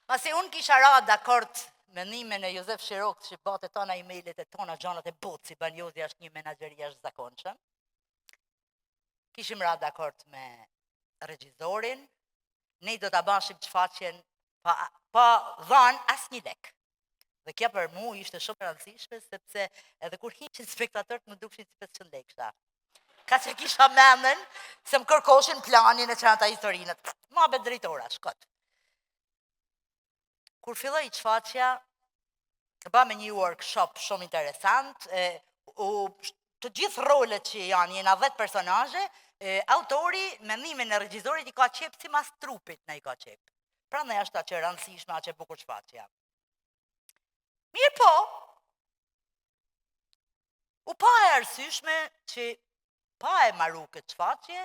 Masi unë kisha ra dakord mendimin e Jozef Shirok që bate tona e-mailet e tona gjanat e botë, si Banjozi është një menaxheri jashtëzakonshëm. Kishim ra dakord me regjizorin, ne do të bashim shfaqjen pa dhanë as një lek. Dhe kjo për mu ishte shumë e rëndësishme, sepse edhe kur hiqin spektatorët më dukshin si 500 lekë. Ka që kisha mendën se më kërkoshin planin e çanta historinë. Ma be drejtora, shkot. Kur filloi shfaqja, bëmë një workshop shumë interesant, të gjithë rolet që janë 10 personazhe, autori mendimin e regjizorit i ka qep si mas trupit në i ka qep. Prandaj është aq e rëndësishme, aq e bukur shfaqja. Mirë po, u pa e arsyeshme që pa e marru këtë shfaqje,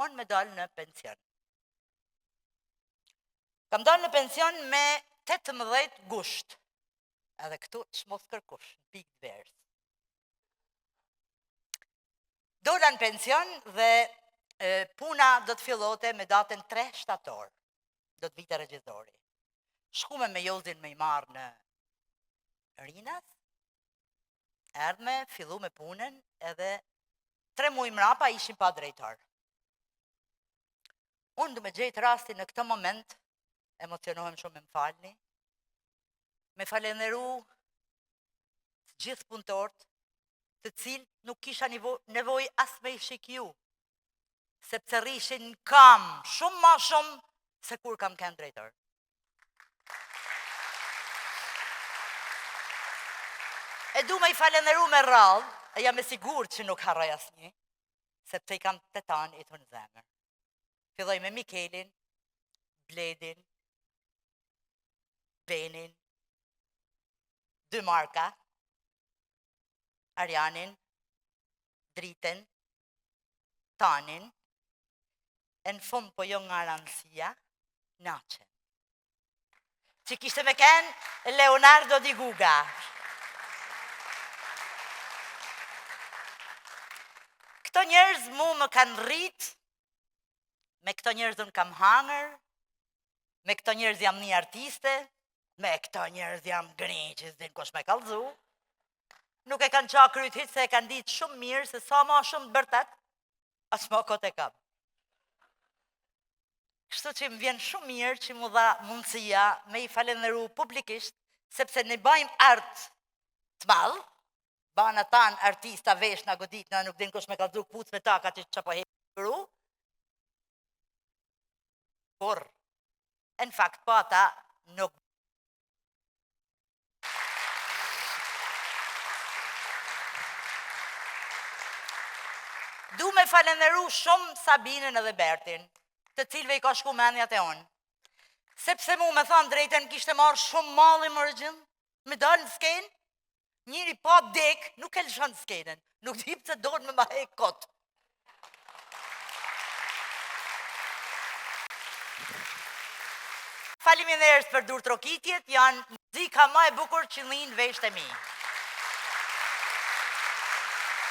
unë me dalë në pension. Kam dalë në pension me 18 gusht. Edhe këtu shmos kërkush, në pikë të verës. Dola në pension dhe puna do të fillote me datën 3 shtator. Do të vite regjizori. Shkume me Jozin me i marë në Rinas, erdhme, fillu me punën, edhe 3 muaj mrapa ishim pa drejtar. Unë du me gjejtë rastin në këtë moment, emocionohem shumë më falni, me falenderu gjithë punëtorët, të cilë nuk kisha nevoj as me i shikju, sepse rishin kam shumë ma shumë se kur kam kënë drejtar. E du me i falenderu me radhë, e jam e sigur që nuk harroj asnjë, sepse i kam 8 anë i të në zemër. Filloj me Mikelin, Bledin, Benin, 2 Marka, Arjanin, Driten, Tanin, e në fund po jo nga rëndësia, Naçen. Që kishte me kenë Leonardo Di Guga. Këto njerëz mu më kanë rrit, me këto njerëz unë kam hangër, me këto njerëz jam një artiste, me këto njerëz jam gënjë që s'din kush me kallëzu. Nuk e kanë qa kryt hitë se e kanë ditë shumë mirë, se sa ma shumë të bërtet, as ma kote kam. Kështu që më vjen shumë mirë që mu dha mundësia me i falenderu publikisht, sepse ne bajmë art të malë, bana tanë artista vesh nga godit, në nuk din kush me ka dhuk puc me taka që po hejru, por, në fakt, po ata nuk. Du me falenderu shumë Sabinën edhe Bertin, të cilve i ka shku mendjat e unë. Sepse mu me thanë drejten kishte marrë shumë malli më rëgjën, me dalë në skenë, njëri pa dek, nuk e lëshan skenën, nuk dip të donë me ma hek kotë. Faleminderit për dur trokitjet, janë muzika ma e bukur që linë vesht e mi.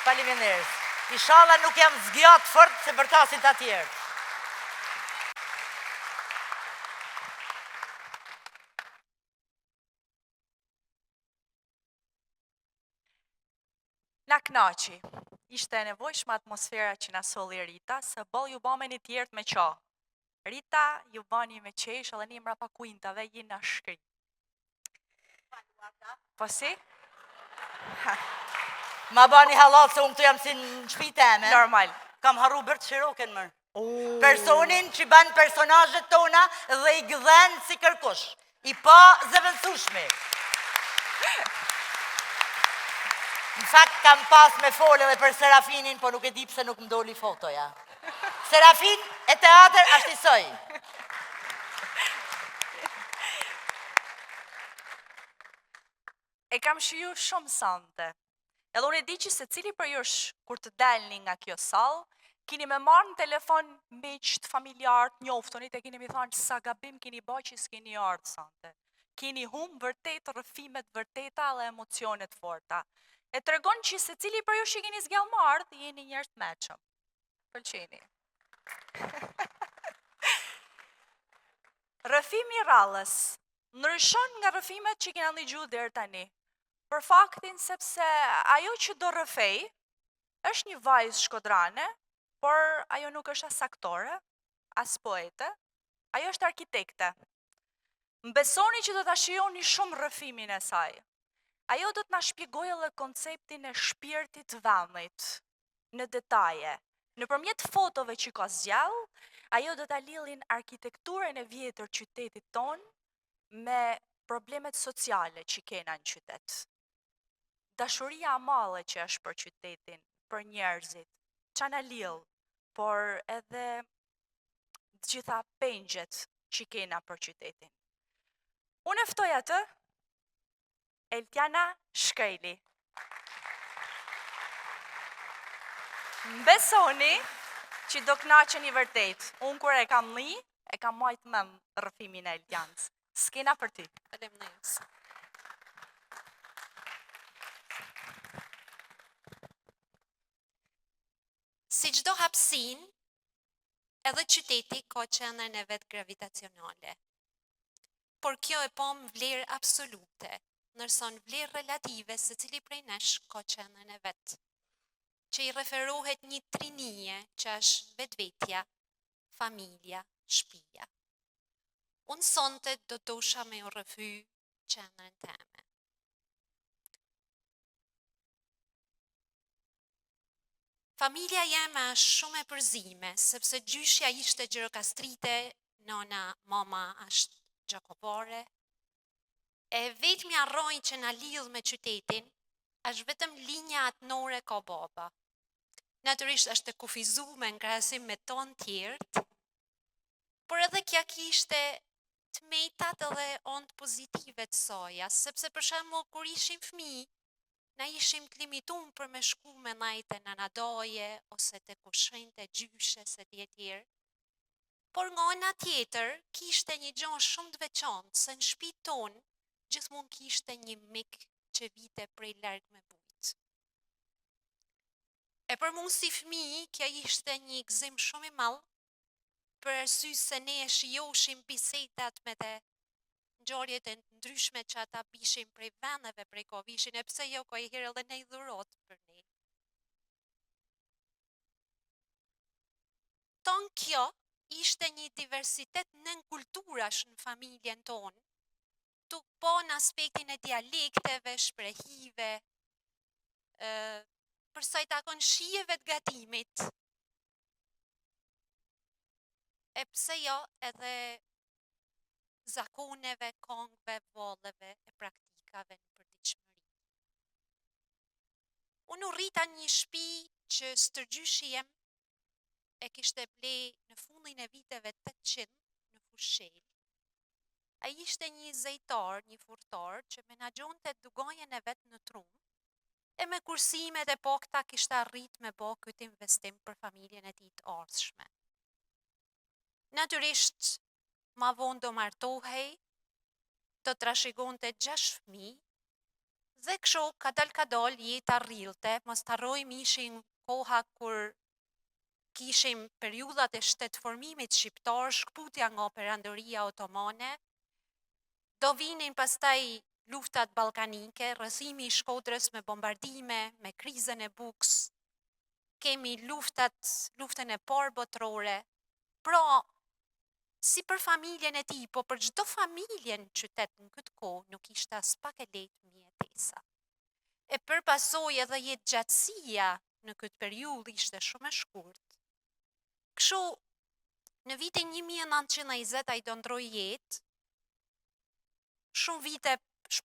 Faleminderit. Inshallah nuk jam zgjat fort se bërtasin të atjerë. Na knaqi, ishte e nevojshme atmosfera që na solli Rita, se boll ju bëme një tjertë me qa. Rita ju bani me qesh, edhe një mrapa kuintave jina shkri. Po si? Ma bani halal se unë të jam si në shpi teme. Normal. Kam harru Bert Shiroken mërë. Personin që ban personazhet tona dhe i gdhen si kërkush. I pa zëvendësueshmi. Në fakt kam pas me folë edhe për Serafinin, po nuk e di pse nuk më doli fotoja. Serafin e teatr ashtisoj. E kam shiju shumë sante. Edhe unë e di që se cili për jush, kur të delni nga kjo sallë, kini me marrë në telefon miqt, familjarët, njoftonit, e kini mi thanë sa gabim kini baj që s'kini ardhë sante. Kini hum vërtet rëfimet vërteta dhe emocionet forta. E të regon që se cili për jush që kini s'gjallë më ardhë, jeni njërë të meqëm. Pëlqeni. Rëfimi rallës. Ndryshon nga rëfimet që kina ndigju dherë tani. Për faktin sepse ajo që do rëfej, është një vajzë shkodrane, por ajo nuk është as aktore, as poete, ajo është arkitekte. Mbesoni që do ta shijoni shumë rrëfimin e saj. Ajo do të na shpjegojë edhe konceptin e shpirtit të vendit në detaje. Nëpërmjet fotove që ka zgjall, ajo do ta lidhin arkitekturën e vjetër qytetit ton me problemet sociale që kena në qytet. Dashuria e madhe që është për qytetin, për njerëzit, ç'a na lidh, por edhe të gjitha pengjet që kena për qytetin. Unë e ftoj atë, Eltjana Shkreli. Mbesoni që do kënaqeni vërtet. Unë kur e kam li, e kam majt mend rrëfimin e Eltjanës. Skena për ty. Faleminderit. Si çdo hapësin, edhe qyteti ka qendrën e vet gravitacionale. Por kjo e pom vlerë absolute, ndërsa në vlerë relative secili prej nesh ka qendrën e vet, që i referohet një trinie që është vetvetja, familja, shtëpia. Unë sonte do dosha me u rrëfy qendrën teme. Familja jeme është shumë e përzime, sepse gjyshja ishte Gjirokastrite, nona, mama është Gjakopare, e vetmja rrojë që na lidh me qytetin, është vetëm linja atnore ka baba. Natyrisht është e kufizuar në krahasim me ton tjertë, por edhe kja kishte të metat edhe ond pozitive të soja, sepse për shembull kur ishim fëmijë, na ishim të limituar për me shku me najte në nadaje, ose të kushinjtë, gjyshes e tjetër. Por nga ana tjetër, kishte një gjë shumë të veçantë, se në shtëpinë tonë gjithmonë kishte një mik që vite prej larg me bujt. E për mua si fëmijë, kjo ishte një gëzim shumë i madh, për arsye se ne e shijoshim bisedat me të ngjarjet e ndryshme që ata bishin prej vendeve, prej kovishin, e pse jo ka i herë edhe ne i dhurot për ne. Ton kjo ishte një diversitet nën kulturash në familjen tonë, tuk po në aspektin e dialekteve, shprehive, përsa i takon shijeve të gatimit, e pse jo edhe zakoneve, kongve, valleve e praktikave në përditshmëri. Unë u rrita një shtëpi që stërgjyshi jem e kishte ble në fundin e viteve 800 në Fushel. Ai ishte një zejtar, një furtar që menaxhonte dugajen e vet në Trum, e me kursimet e pakta kishte arrit me bë këtë investim për familjen e tij të ardhshme. Natyrisht, ma vonë do martohej, do trashëgonte 6 fëmijë, dhe kështu kadal jeta rrillte, mos të harrojmë ishin koha kur kishim periudhat e shtetformimit shqiptar, shkputja nga perandoria otomane, do vinin pastaj luftat ballkanike, rrëthimi i Shkodrës me bombardime, me krizën e Buks, kemi luftën e parë botërore. Pra, si për familjen e tij, po për çdo familje në qytet në këtë kohë nuk ishte as pak e lehtë mjetesa. E për pasojë edhe jetëgjatësia në këtë periudhë ishte shumë e shkurtë. Kështu, në vitin 1920 ai do ndroi jetë,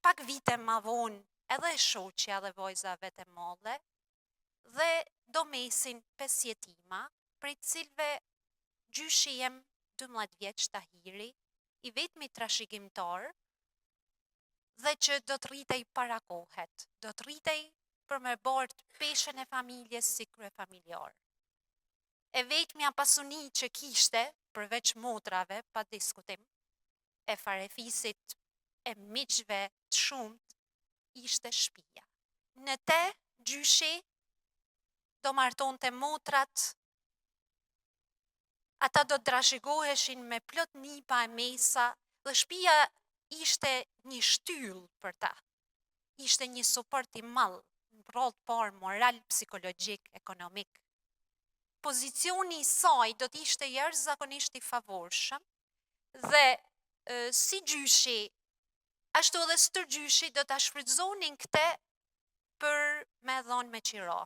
pak vite ma vonë, edhe shoqja dhe vajzave të madhe, dhe do mesin 5 jetima, prej cilve gjyshi jem 12 vjeç Tahiri, i vetmi trashëgimtar, dhe që do të rritej para kohet, do të rritej për me bart peshën e familjes si kryefamiljar. E vetmja pasuni që kishte, përveç motrave, pa diskutim, e farefisit, e miqve të shumët, ishte shtëpia. Në te, gjyshi, do martonte motrat, ata do të trashëgoheshin me plot nipa e mesa, dhe shtëpia ishte një shtyllë për ta. Ishte një suport i madh, në rol të parë moral, psikologjik, ekonomik. pozicioni i saj do t'ishte jashtëzakonisht i favorshëm dhe si gjyshi, ashtu edhe stërgjyshi do t'a shfrytëzonin këte për me dhonë me qira.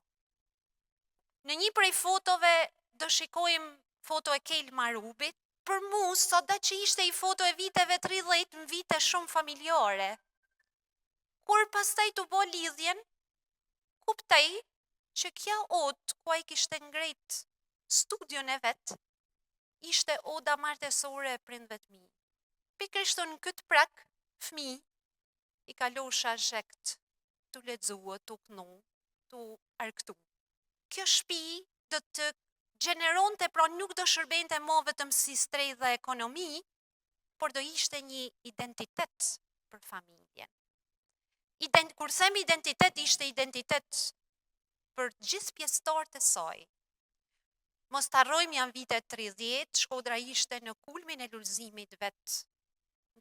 Në një prej fotove do shikojmë foto e Kel Marubit, për mu sot da që ishte i foto e viteve 30 në vite shumë familjare. Kur pastaj të bo lidhjen, kuptaj që kja otë ku a i kishte ngrejt studion e vetë, ishte oda martesore e prindve të mi. Pikrisht në këtë prak, fmi i kalosha zhekt të lexua, të kënu, të arktu. Kjo shtëpi do të gjeneronte, pra nuk do shërbente mo vetëm si strej dhe ekonomi, por do ishte një identitet për familjen. Kur them identitet, ishte identitet për gjithë pjesëtarët e saj. Mos të harrojmë janë vitet 30, Shkodra ishte në kulmin e lullëzimit vetë,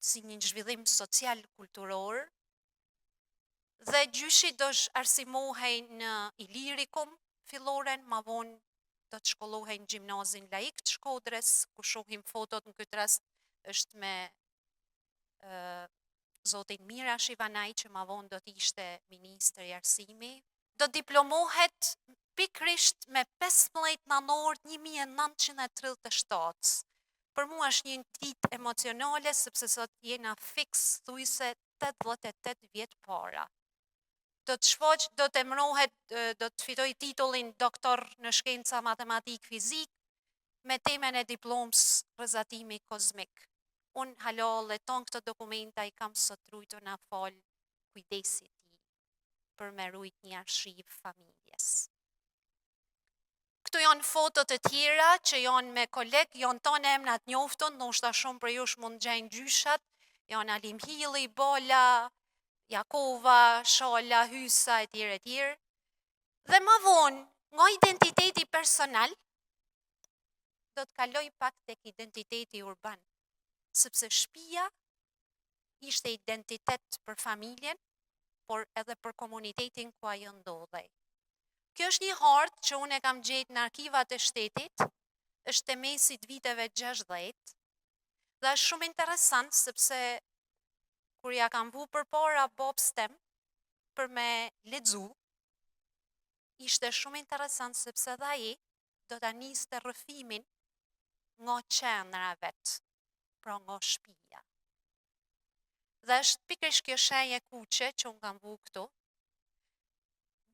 si një zhvillim social-kulturor, dhe gjyshi do arsimohej në Ilirikum, filloren, ma vonë do të shkollohej në gjimnazin laik të Shkodrës, ku shohim fotot në këtë rast është me zotin Mira Shivanaj, që ma vonë do t'ishte ministri i arsimit. Do diplomohet pikrisht me 15 nënor 1937. Për mua është një ditë emocionale, sepse sot jena fix thujse 88 vjetë para. Do të shfoq, do të emrohet, do të fitoj titullin doktor në shkenca matematik fizik, me temen e diplomës rrëzatimi kozmik. Unë halo leton këto dokumenta i kam sot rujtë na falë kujdesit ti për me rujtë një arshiv familjes. Këtu janë fotot e tjera që janë me kolegë, janë tonë emnat njoftën, ndoshta shumë për jush mund gjejnë gjyshat, janë Alim Hilli, Bola, Jakova, Shola, Hysa, e tjere. Dhe ma vonë, nga identiteti personal, do të kaloj pak tek identiteti urban, sepse shtëpia ishte identitet për familjen, por edhe për komunitetin ku ajo ndodhej. Kjo është një hartë që unë e kam gjetë në arkivat e shtetit, është e mesit viteve 60, dhe është shumë interesant sepse kur ja kam vu për para Bob Stem për me lexu, ishte shumë interesant sepse dhe ai do ta niste rrëfimin nga qendra vet, pra nga shtëpia. Dhe është pikërisht kjo shenjë kuqe që unë kam vu këtu.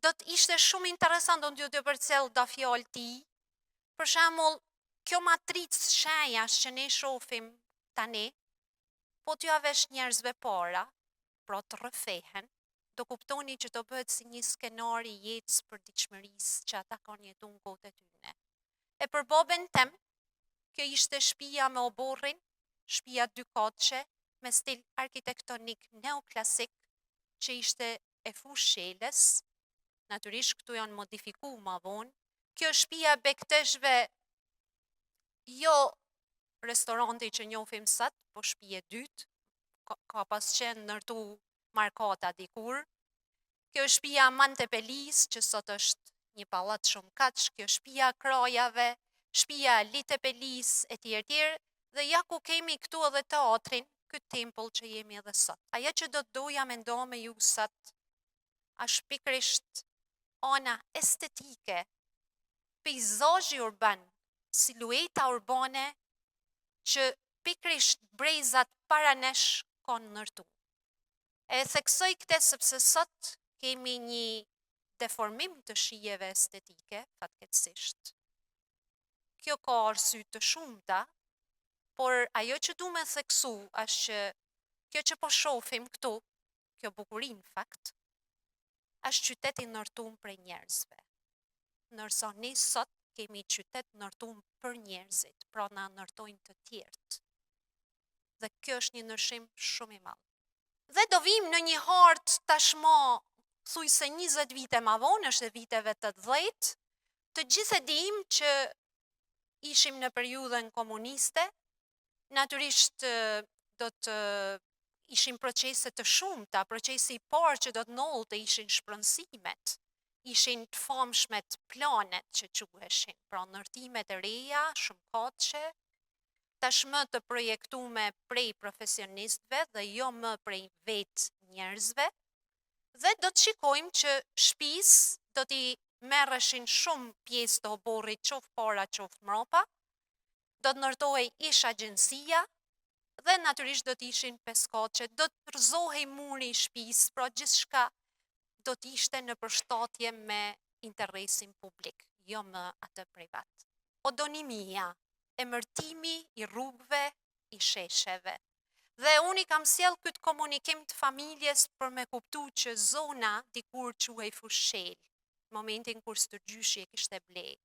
Do të ishte shumë interesant unë të përcjell da fjalë ti. Për shembull, kjo matricë shenjash që ne shohim tani, po t'ju avesh njerëzve para, pra të rrëfehen, do kuptoni që do bëhet si një skenar i jetës për diçmërisë që ata kanë jetuar në kohët e tyre. E për babën tem, kjo ishte shtëpia me oborrin, shtëpia dykatëshe, me stil arkitektonik neoklasik, që ishte e fushshelës, natyrisht këtu janë modifikuar ma vonë. Kjo shtëpia bekteshve, jo restoranti që njohim sot, po shtëpi e dytë, ka pas qenë ndërtu markata dikur. Kjo shtëpia Mantepelis, që sot është një pallat shumë kaç, kjo shtëpia Krajave, shtëpia Litepelis e tjerë, dhe ja ku kemi këtu edhe teatrin, këtë tempull që jemi edhe sot. Ajo që do të doja me ndo me ju sot, është pikrisht ana estetike, peizazhi urban, silueta urbane, që pikrisht brezat para nesh kanë ndërtu. E theksoj këte sepse sot kemi një deformim të shijeve estetike, fatkeqësisht. Kjo ka arsye të shumta, por ajo që du me theksu është që kjo që po shohim këtu, kjo bukurin fakt, është qyteti ndërtuar për njerëzve. Ndërsa ne sot kemi qytet ndërtuar për njerëzit, pra na ndërtojnë të tjerët. Dhe kjo është një ndryshim shumë i madh. Dhe do vim në një hartë tashmë thuj se 20 vite ma vonë, është e viteve 80, të gjithë e dim që ishim në periudhën komuniste, natyrisht do të ishim procese të shumta, procesi i parë që do të ndodhte ishin shpronësimet. ishin të famshmet planet që quheshin, pra ndërtimet e reja, shumëkatëshe, tashmë të projektume prej profesionistëve dhe jo më prej vetë njerëzve, dhe do të shikojmë që shtëpisë do t'i merreshin shumë pjesë të oborrit, qoftë para, qoftë mbrapa, do të ndërtohej ish agjencia dhe natyrisht do të ishin peskaçe, do të rëzohej muri i shtëpisë, pra gjithçka do të ishte në përshtatje me interesin publik, jo më atë privat. Odonimia, emërtimi i rrugëve, i shesheve. Dhe unë i kam sjell këtë komunikim të familjes për me kuptu që zona dikur quhej Fushel, momentin kur Stërgjyshi e kishte ble.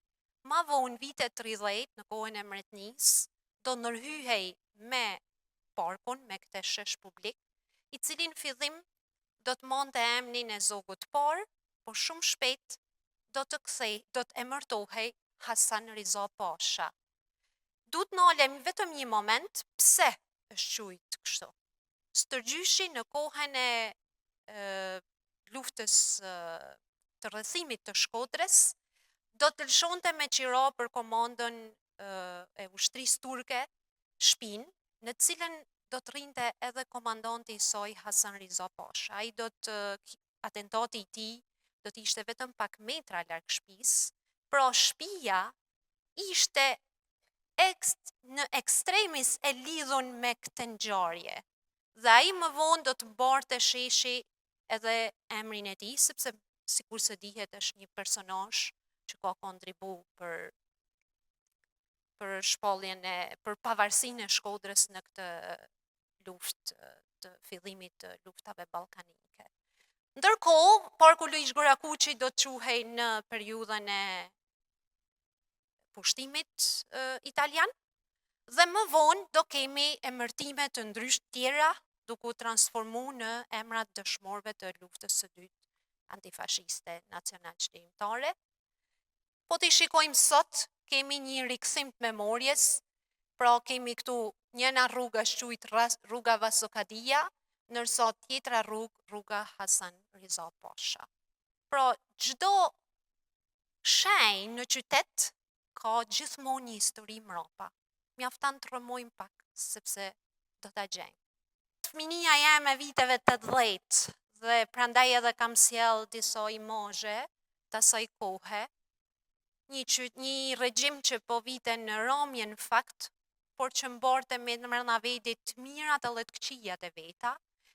Ma vonë vitet 30 në kohën e Mbretënisë, do ndërhyhej me parkun, me këtë shesh publik, i cili në fillim do të monte emrin e zogut parë, por shumë shpejt do të emërtohej Hasan Riza Pasha. Duhet nalem vetëm një moment, pse është quajtur kështu. Stërgjyshi në kohën e luftës të rrethimit të Shkodrës, do të lëshonte me qira për komandën e ushtrisë turke shtëpinë, në cilën do të rrinte edhe komandanti i saj Hasan Riza Pasha. Ai atentati i tij do të ishte vetëm pak metra larg shtëpisë, pra shtëpia ishte në ekstremis e lidhun me këtë ngjarje. Dhe ai më vonë do të mbarte sheshi edhe emrin e tij, sepse sikur se dihet është një personazh që ka kontribu për shpalljen për pavarësinë e Shkodrës në këtë luftë të fillimit të luftave ballkanike. Ndërkohë, Parku Luish Gorakuqi do të quhej në periudhën e pushtimit italian, dhe më vonë do kemi emërtime të ndryshme tjera, duke u transformuar në emrat dëshmorëve të luftës së dytë antifashiste nacional çlirimtare. Po t'i shikojmë sot, kemi një rikthim të memorjes, pra kemi këtu njëna rruga shquit rruga Vasokadia, nërsa tjetra rruga Hasan Riza Pasha. Pra çdo shenjë në qytet ka gjithmonë një histori mbrapa. Mjafton të rrëmojmë pak, sepse do ta gjejmë. Fëminia jam e viteve 80 dhe prandaj edhe kam sjell disa imazhe të asaj kohe. Një regjim që po vite në rëmje në fakt, por që mbarte me në mërna vedit të mirat edhe të këqijat e veta,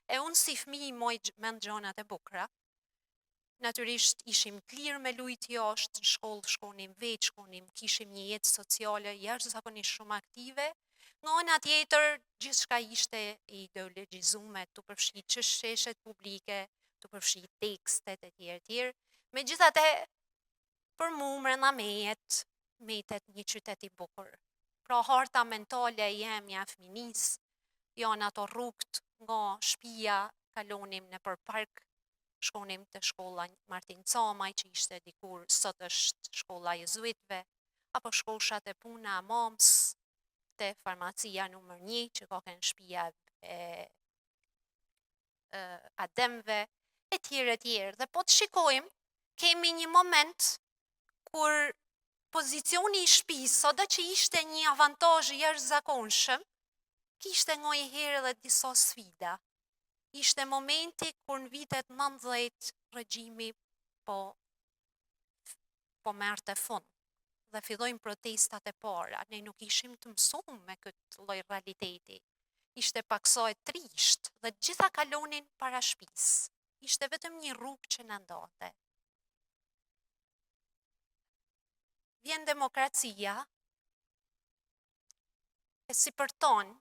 e unë si fëmijë moj mend gjonat e bukra. Natyrisht ishim të lirë me lujt jashtë, në shkollë shkonim veç, kishim një jetë sociale jashtëzakonisht shumë aktive. Nga ana tjetër, gjithçka ishte ideologjizuar, të përfshi çështjet publike, të përfshi tekstet e tjerë. Megjithatë, për mua mrena metet një qytet i bukur. Pra harta mentale jemja fëminisë, janë ato rrugët nga shtëpia, kalonim nëpër park, shkonim te shkolla Martin Camaj, që ishte dikur sot është shkolla jezuitëve, apo shkoshat e puna Mams, te farmacia numër 1, që ka kënë shtëpia e Ademve, e tjerë. Dhe po të shikojmë, kemi një moment kur pozicioni i shtëpisë, sado që ishte një avantazh jashtëzakonshëm, kishte nganjëherë edhe disa sfida. Ishte momenti kur në vitet 90 regjimi po merrte fund dhe fillojnë protestat e para. Ne nuk ishim të mësuar me këtë lloj realiteti. Ishte paksoj trisht dhe gjitha kalonin para shtëpisë. Ishte vetëm një rrugë që na ndante. Vjen demokracia, e si për tonë,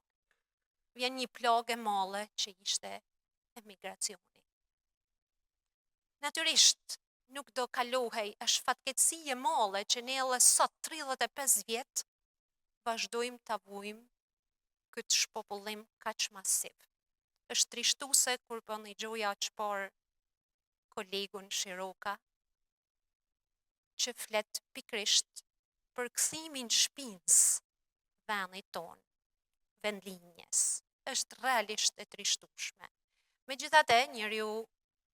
vjen një plagë e madhe që ishte emigracioni. Natyrisht, nuk do kalohej, është fatkeqësi e madhe që ne edhe sot 35 vjet vazhdojmë ta vujmë këtë shpopullim kaq masiv. Është trishtuese kur po ndëgjoja çfarë kolegun Shiroka që flet pikrisht për kthimin shpinës vendit tonë, vendlinjes. Është realisht e trishtueshme. Megjithatë, njeriu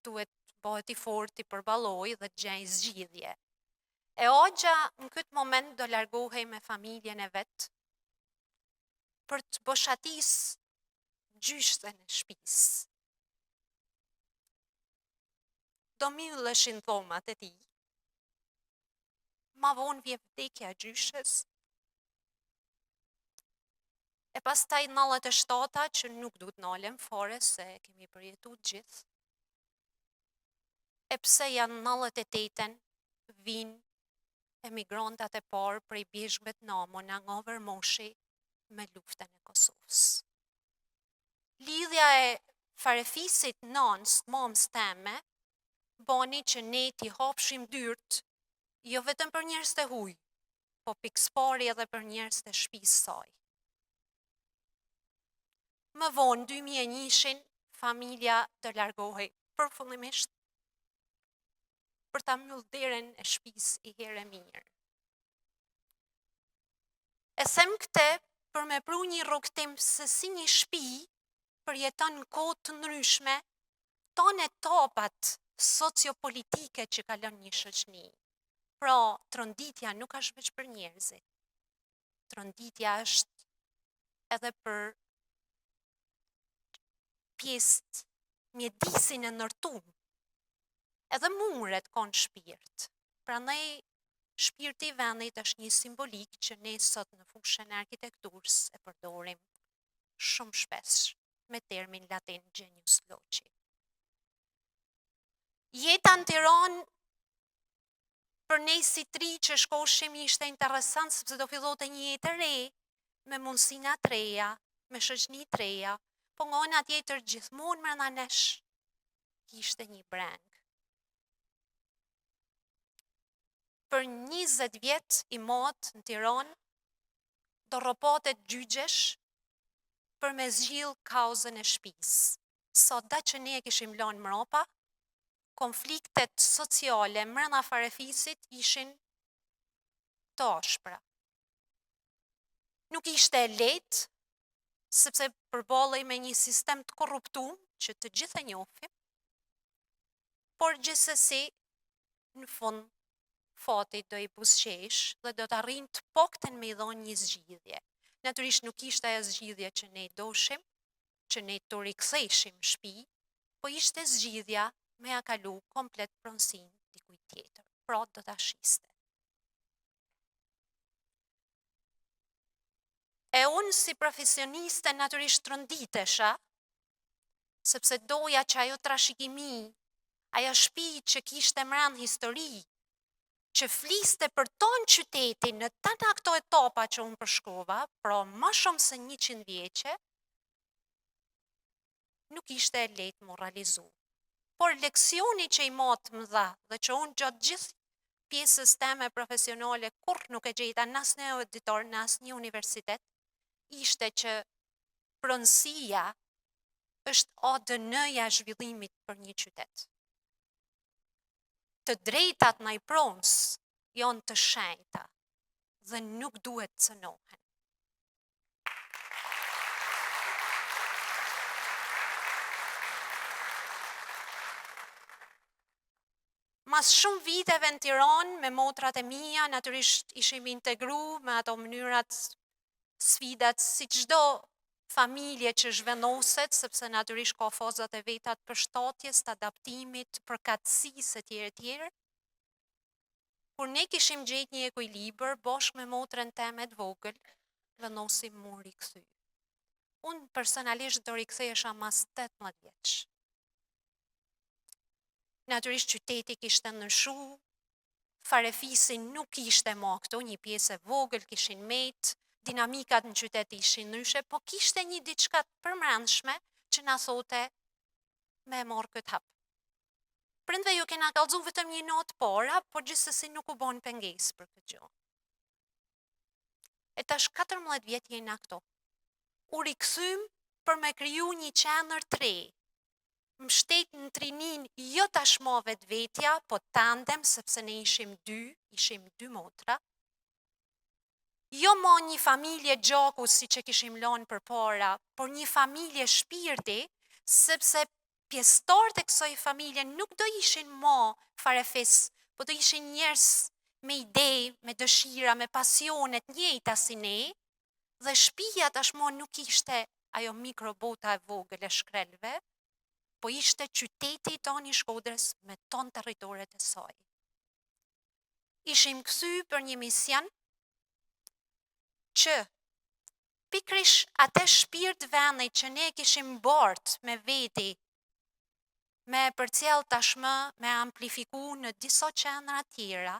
duhet bëhet i fort, i përballoj dhe gjej zgjidhje. E Hoxha në këtë moment do largohej me familjen e vet për të boshatis gjyshtën e shtëpisë. Do mylleshin dhomat e tij. Ma vonë vje vdekja e gjyshës. E pastaj 97-ta që nuk du të nalem fore se kemi përjetu gjithë. E pse janë 98-ën vinë emigrantat e parë prej bjeshkëve të Namona nga Overmoshi me luftën e Kosovës. Lidhja e farefisit nënës, mamës teme, bani që ne t'i hapshim dyrt, jo vetëm për njerëz të huaj, po pikëspari edhe për njerëz të shtëpisë saj. Më vonë 2001-shin familja të largohej përfundimisht për ta mbyll derën e shtëpisë i herë mirë. E them këtë për me pru një rrugtim se si një shtëpi përjeton në kohë të ndryshme tonë etapat sociopolitike që kalon një shoqëni. Pra, tronditja nuk është veç për njerëzit. Tronditja është edhe për pjesë mjedisin e ndërtuar. Edhe muret kanë shpirt. Prandaj shpirti i vendit është një simbolik që ne sot në fushën e arkitekturës e përdorim shumë shpesh me termin latin genius loci. Jeta në Tiranë për ne si tri që shkoshim ishte interesant sepse do fillote një jetë e re, me mundësina të reja, me shoqëni të reja, po nga ana tjetër gjithmonë brenda nesh kishte një breng. Për 20 vjet i mot në Tiranë do rropatet gjygjesh për me zgjill kauzën e shtëpisë. Sot da që ne e kishim lënë mbrapa, konfliktet sociale brenda farefisit ishin të ashpra. Nuk ishte lehtë, sepse përballej me një sistem të korruptuar që të gjithë e njohim, por gjithsesi në fund fati do i buzëqesh dhe do të arrin të paktën me i dhënë një zgjidhje. Natyrisht nuk ishte ajo zgjidhje që ne doshim, që ne të riktheheshim në shtëpi, po ishte zgjidhja me ja kalu komplet pronësinë dikujt tjetër. Pra do ta shiste. E unë si profesioniste natyrisht tronditesha, sepse doja që ajo trashëgimi, ajo shtëpi që kishte mbrand histori, që fliste për tonë qytetin në të ato etapa që unë përshkova, pra më shumë se 100 vjeqe, nuk ishte e lehtë më realizu. Por leksioni që i matë më dha dhe që unë gjatë gjithë pjesës teme profesionale kur nuk e gjejta në asnjë auditor, në asnjë universitet, ishte që pronësia është ADN-ja e zhvillimit për një qytet. Të drejtat ndaj pronës janë të shenjta dhe nuk duhet të cënohen. Mas shumë viteve në Tiranë, me motrat e mia, natyrisht ishim integru me ato mënyrat, sfidat, si çdo familje që zhvendoset, sepse natyrisht ka fazat e veta të përshtatjes, të adaptimit, përkatësisë etj. Kur ne kishim gjetë një ekuilibër bashkë me motrën time të vogël, vendosim mu rikthy. Unë personalisht do rikthehesha mas 18 vjeç. Natyrisht qyteti kishte ndryshu, farefisi nuk ishte më këto, një pjesë e vogël kishin met, dinamikat në qytet ishin ndryshe, po kishte një diçka të përmendshme që na thote me marr këtë hap. Prindve ju kena kallëzu vetëm një natë para, por gjithsesi nuk u bën pengesë për këtë gjë. E tash 14 vjet jena këto. U rikthym për me kriju një qendër të re. Mbështet në trinin jo tashmë vetvetja, po tandem, sepse ne ishim dy motra. Jo më një familje gjaku si që kishim lënë përpara, por një familje shpirti, sepse pjesëtarët e kësaj familje nuk do ishin më farefis, po do ishin njerëz me ide, me dëshira, me pasionet njëjta si ne, dhe shtëpia tashmë nuk ishte ajo mikrobota e vogël e shkrelve, po ishte qyteti tonë i Shkodrës me ton territoret e saj. Ishim kthy për një mision që pikrish atë shpirt vendit që ne kishim bart me veti, me përcjell tashmë, me amplifiku në disa qendra tjera,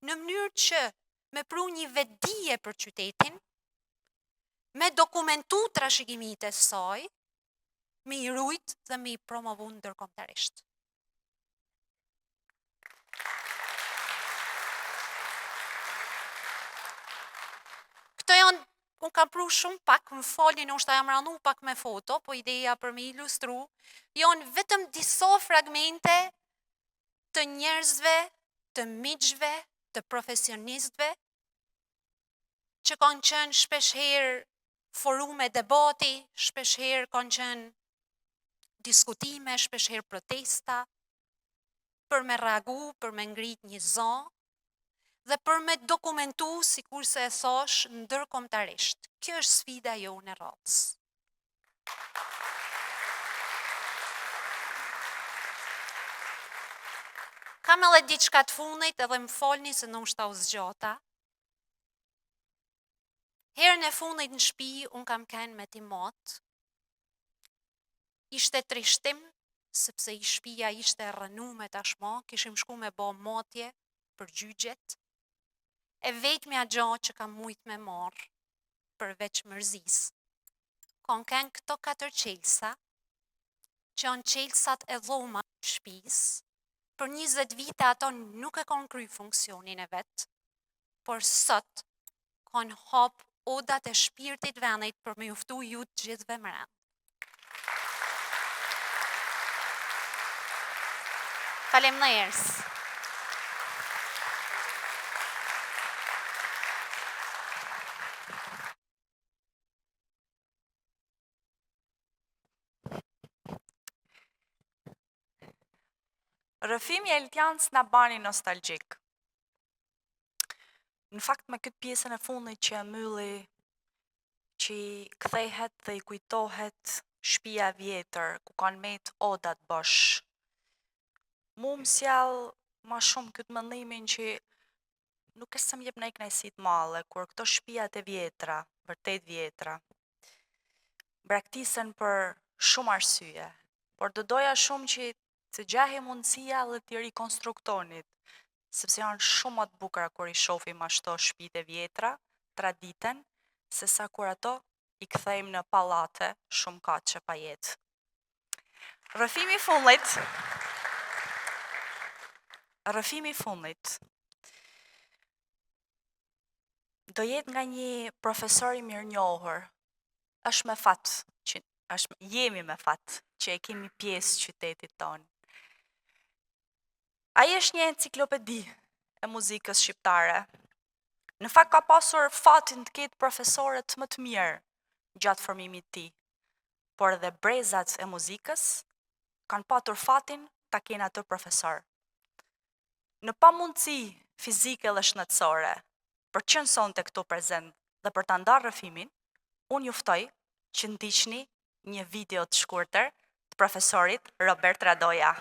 në mënyrë që me pru një vetdije për qytetin, me dokumentu trashëgimitë e saj, me i rujt dhe me i promovu ndërkombëtarisht. Këto janë, unë kam pru shumë pak, më falin, është jam ranu pak me foto, po ideja për me ilustru, janë vetëm disa fragmente të njerëzve, të miqve, të profesionistëve, që kanë qenë shpeshherë forume debati, shpeshherë kanë qenë diskutime, shpeshherë protesta, për me reagu, për me ngrit një zë, dhe për me dokumentu, sikur se e thash, ndërkombëtarisht. Kjo është sfida jonë e radhës. Kam edhe diçka të fundit, edhe më falni se ndoshta u zgjata. Herën e fundit në shtëpi, unë kam qenë me Timot. Ishte trishtim, sepse i shtëpia ishte rënume tashmë, kishim shku me bë motje për gjyqjet. E vetmja gjë që kam mujt me marr, përveç mërzis, kanë qenë këto 4 qelsa, që janë qelsat e dhoma të shtëpisë. Për 20 vite ato nuk e kanë kry funksionin e vet, por sot kanë hap odat e shpirtit vendit për me uftu ju të gjithëve më rend. Faleminderit. Rrëfimi e Eltians na bani nostalgjik. Në fakt me këtë pjesën e fundit që e mylli, që i kthehet dhe i kujtohet shtëpia e vjetër, ku kanë met odat bosh. Mu më sjell ma shumë këtë mendimin që nuk është se më jep në kënaqësi të madhe, kur këto shtëpiat e vjetra, vërtet vjetra, braktisen për shumë arsye, por do doja shumë që të gjahi mundësia dhe të rikonstruktonit, sepse janë shumë më të bukura kur i shohim ashtu shtëpitë e vjetra, traditen, se sa kur ato i kthejmë në pallate shumë kaçe pa jetë. Rrëfimi i fundit do jetë nga një profesor i mirënjohur. Është me fat që jemi me fat që e kemi pjesë qytetit tonë. Ai është një enciklopedi e muzikës shqiptare. Në fakt ka pasur fatin të ketë profesorët më të mirë gjatë formimit të tij, por edhe brezat e muzikës kanë patur fatin ta kenë atë profesor. Në pamundësi fizike dhe shëndetësore, për që nësonte këtu prezent dhe për ta ndarë rrëfimin, unë juftoj që ndiqni një video të shkurtër të profesorit Robert Radoja.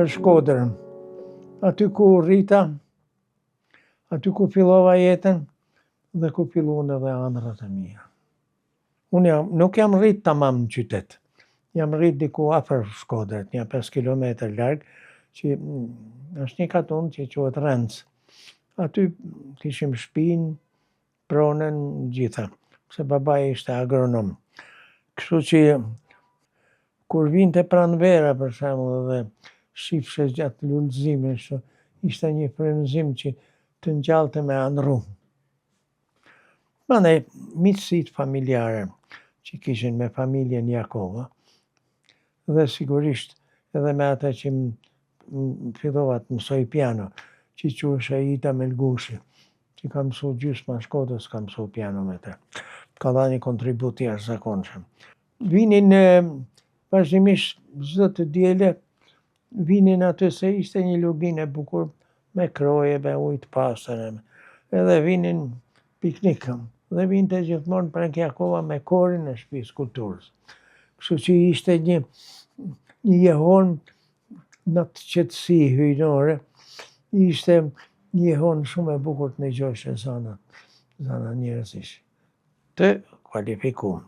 Për Shkodrën, aty ku rrita, aty ku fillova jetën dhe ku filluan edhe ëndrat e mia. Unë nuk jam rrit tamam në qytet. Jam rrit diku afër Shkodrës, një 5 kilometër larg, që është një katun që quhet Renc. Aty kishim shtëpinë, pronën, gjitha. se babai ishte agronom. Kështu që kur vinte pranvera për shembull dhe shifshe gjatë lullëzimit, ishte një frymëzim që të ngjallte me andrru. Mandej miqësitë familjare që kishin me familjen Jakova dhe sigurisht edhe me ata që fillova të mësoj piano, që quhesha Ita Melgushi, që ka mësu gjysma Shkodrës, ka mësu piano me te. Ka dha një kontribut i jashtëzakonshëm. Vinin vazhdimisht çdo të diele, vinin aty se ishte një lugin e bukur me kroje, me ujë të pastër, edhe vinin piknik, dhe vinte gjithmonë Prenk Jakova me korin e shtëpisë kulturës. Kështu që ishte një jehon në të qetësi hyjnore, ishte një jehon shumë e bukur të ndëgjoheshe zana njerëzish, të kualifikuar.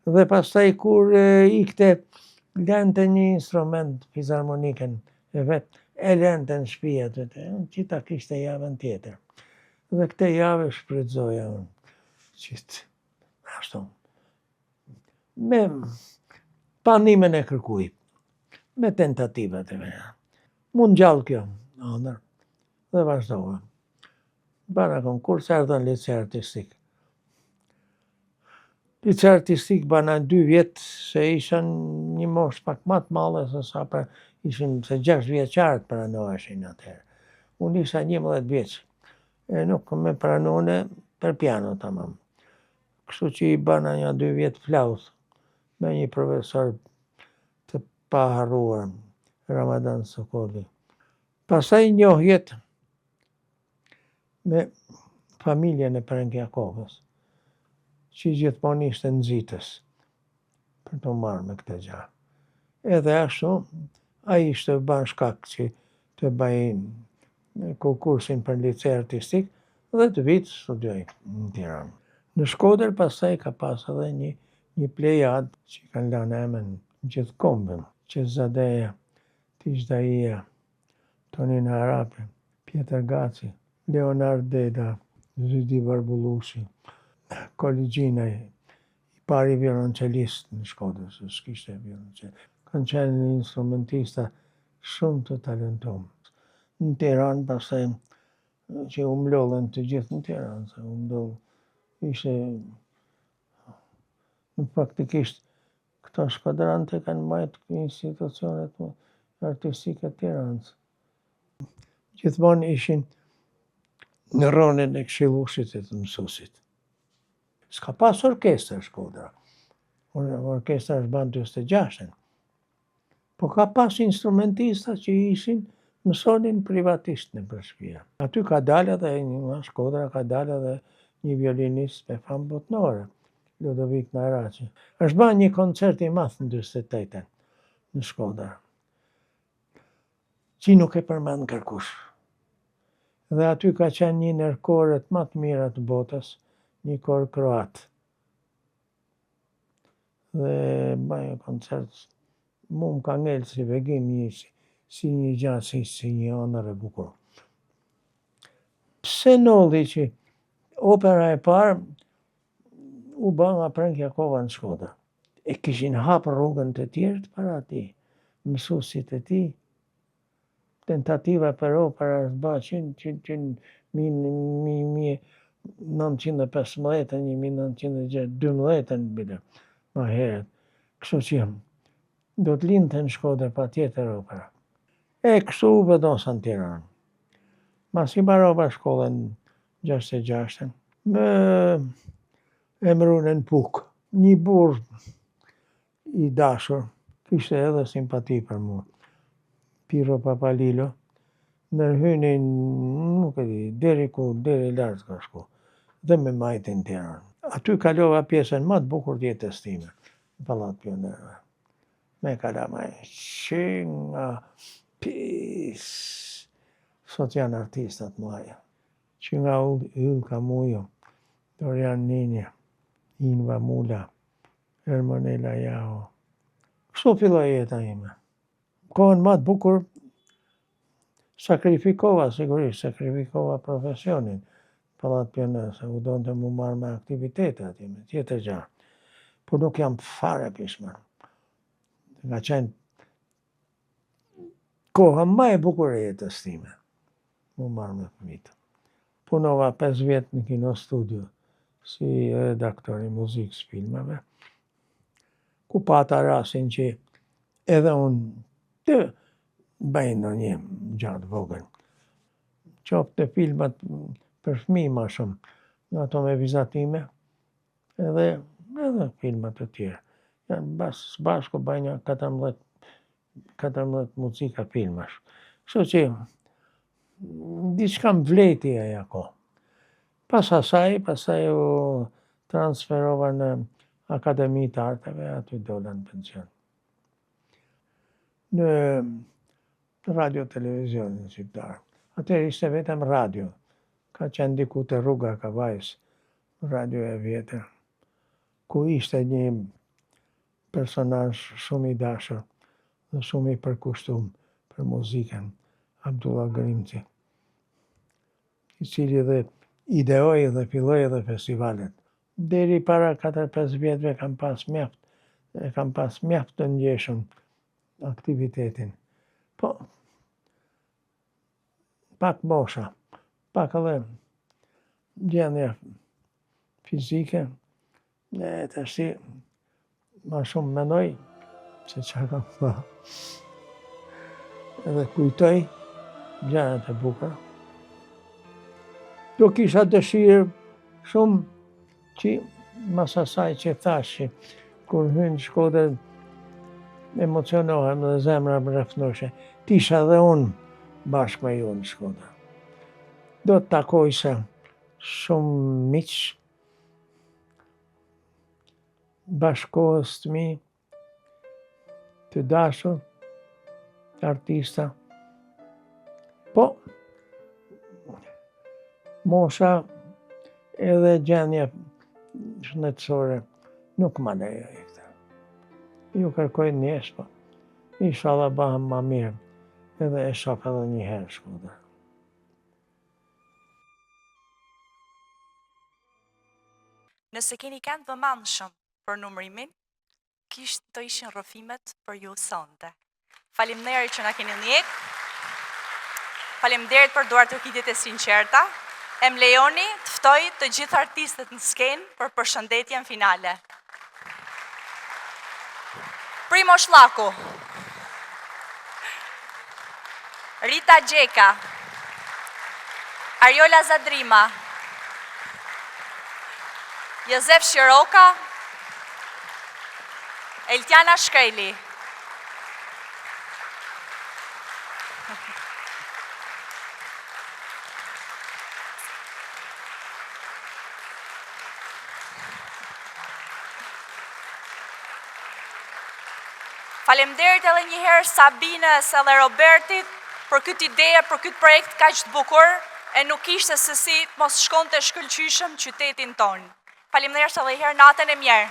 Dhe pastaj kur ikte, lente një instrument fizarmoniken e vet, e lente në shtëpi aty, që ta kishte javën tjetër. Dhe këtë javë shfrytëzoja unë, ashtu, me panimin e kërkuj, me tentativat e mia. Mund gjallë kjo, ëndër, dhe vazhdova. Bana konkurs, erdha në lice artistik. Lice artistik bana 2 vjet, se isha një moshë pak më të madhe se sa ishim se 6 vjeçarët pranoheshin atëherë. Unë isha 11 vjeç, e nuk me pranone për piano tamam. Kështu që i bana një 2 vjet flaut me një profesor të paharruar, Ramadan Sokoli. Pastaj njohjet me familjen e Prenk Jakovës, që gjithmonë ishte nxitës për të marrë me këtë gjë. Edhe ashtu, ai ishte ban shkak që të bëj konkursin për lice artistik dhe të vit studioj në Tiranë. Në Shkodër pastaj ka pas edhe një plejad që kanë lënë emrin gjithë kombën, që Zadeja, Tiçdaia, Tonin Harapi, Pjetër Gaci, Leonard Deda, Zydi Barbullushi, Koligjina, i pari violoncelist në Shkodër, se s'kishte violoncelist. Kanë qenë instrumentista shumë të talentuar. Në Tiranë pastaj që u mlodhen të gjithë në Tiranë, se u mdoll ishte faktikisht këto shkodrant e kanë mbajtur institucionet artistike të Tiranës. Gjithmonë ishin në rolin e këshilluesit e të mësuesit. S'ka pas orkestër Shkodra. Orkestra është ban 46-ën. Po ka pas instrumentista që ishin mësonin privatisht në për shtëpia. Aty ka dalë edhe nga Shkodra, ka dalë edhe një violinist me famë botnore, Ludovik Naraci. Është ban një koncert i madh në 48-ën në Shkodër, që nuk e përmend kërkush. Dhe aty ka qenë një ndër korët më të mira të botës, një kor kroat. Dhe bëj koncert, mu më ka ngellë si vegim si një gjatë, si një ëndër e bukur. Pse nolli që opera e parë u bë nga Prenk Jakova në Shkodër. E kishin hapë rrugën të tjerë para ati, mësuesit e tij. Tentativa për opera është bë që 1915-1912 bile, më herët. Kështu që do të lindte në Shkodër patjetër opera. E kështu u vendosa në Tiranë. Mas i mbarova shkollën 66-ën, më emruan Puk. Një burr i dashur, kishte edhe simpati për mua. Piro Papalilo, ndërhynin, nuk e di, deri lart ka shku, dhe me majti në Tiranë. Aty kalova pjesën më të bukur të jetës time, në Pallat Pionerëve. Me kalamaj, që nga pis, sot janë artistat mëdha, që nga Ylka Mujo, Dorian Ninja, Inva Mula, Ermonela Jaho. Kështu filloi jeta ime. Kohën më të bukur sigurisht, sakrifikova profesionin, Pallat Pionës, u donte mu marrë me aktivitete atje, me tjetër gjë. Por nuk jam fare pishmar. Nga qenë koha më e bukur e jetës time, mu marrë me fëmijët. Punova 5 vjet në kino studio, si redaktor i muzikës filmave, ku pata rastin që edhe unë të bëj ndonjë gjatë vogël. Qoftë të filmat për fëmijë më shumë, në ato me vizatime, edhe filmat të tjera. Janë bashku bëjnë 14 muzika filmash. Kështu që diçka m'vleti ajo kohë. Pastaj u transferova në Akademi të Arteve, aty dola në pension. Në radio televizionin shqiptar. Atëherë ishte vetëm radio. Ka qenë diku te rruga Kavajës, radio e vjetër, ku ishte një personazh shumë i dashur dhe shumë i përkushtuar për muzikën, Abdullah Grimci, i cili dhe ideoi dhe filloi edhe festivalet. Deri para 4-5 vjetëve kam pas mjaft të ndjeshëm aktivitetin. Po, pak mosha, pak edhe gjendje fizike, e tashi ma shumë mendoj se çfarë kam bërë. Edhe kujtoj gjërat e bukura. Do kisha dëshirë shumë që mas asaj që thash që kur hyn Shkodër emocionohem dhe zemra më rrethnoshe, t'isha dhe unë bashkë me ju në Shkodër. Do të takoj se shumë miq, bashkohës të mi, të dashur, artista. Po, mosha edhe gjendja shëndetësore nuk ma lejoj këtë. Ju kërkoj ndjesh, po inshallah bëhem ma mirë edhe e shoh edhe një herë Shkodër. Nëse keni kënd vëmendshëm për numrimin, të ishin rrëfimet për ju sonte. Faleminderit që na keni ndjek. Faleminderit për duartërkitjet e sinqerta. E më lejoni të ftoj të gjithë artistët në skenë për përshëndetjen finale. Primo Shlaku, Rita Gjeka, Ariola Zadrima, Jozef Shiroka, Eltjana Shkreli. Faleminderit edhe një herë Sabines edhe Robertit për këtë ide, për këtë projekt kaq të bukur, e nuk ishte se si mos shkonte shkëlqyshëm qytetin tonë. Faleminderit edhe një herë, natën e mirë.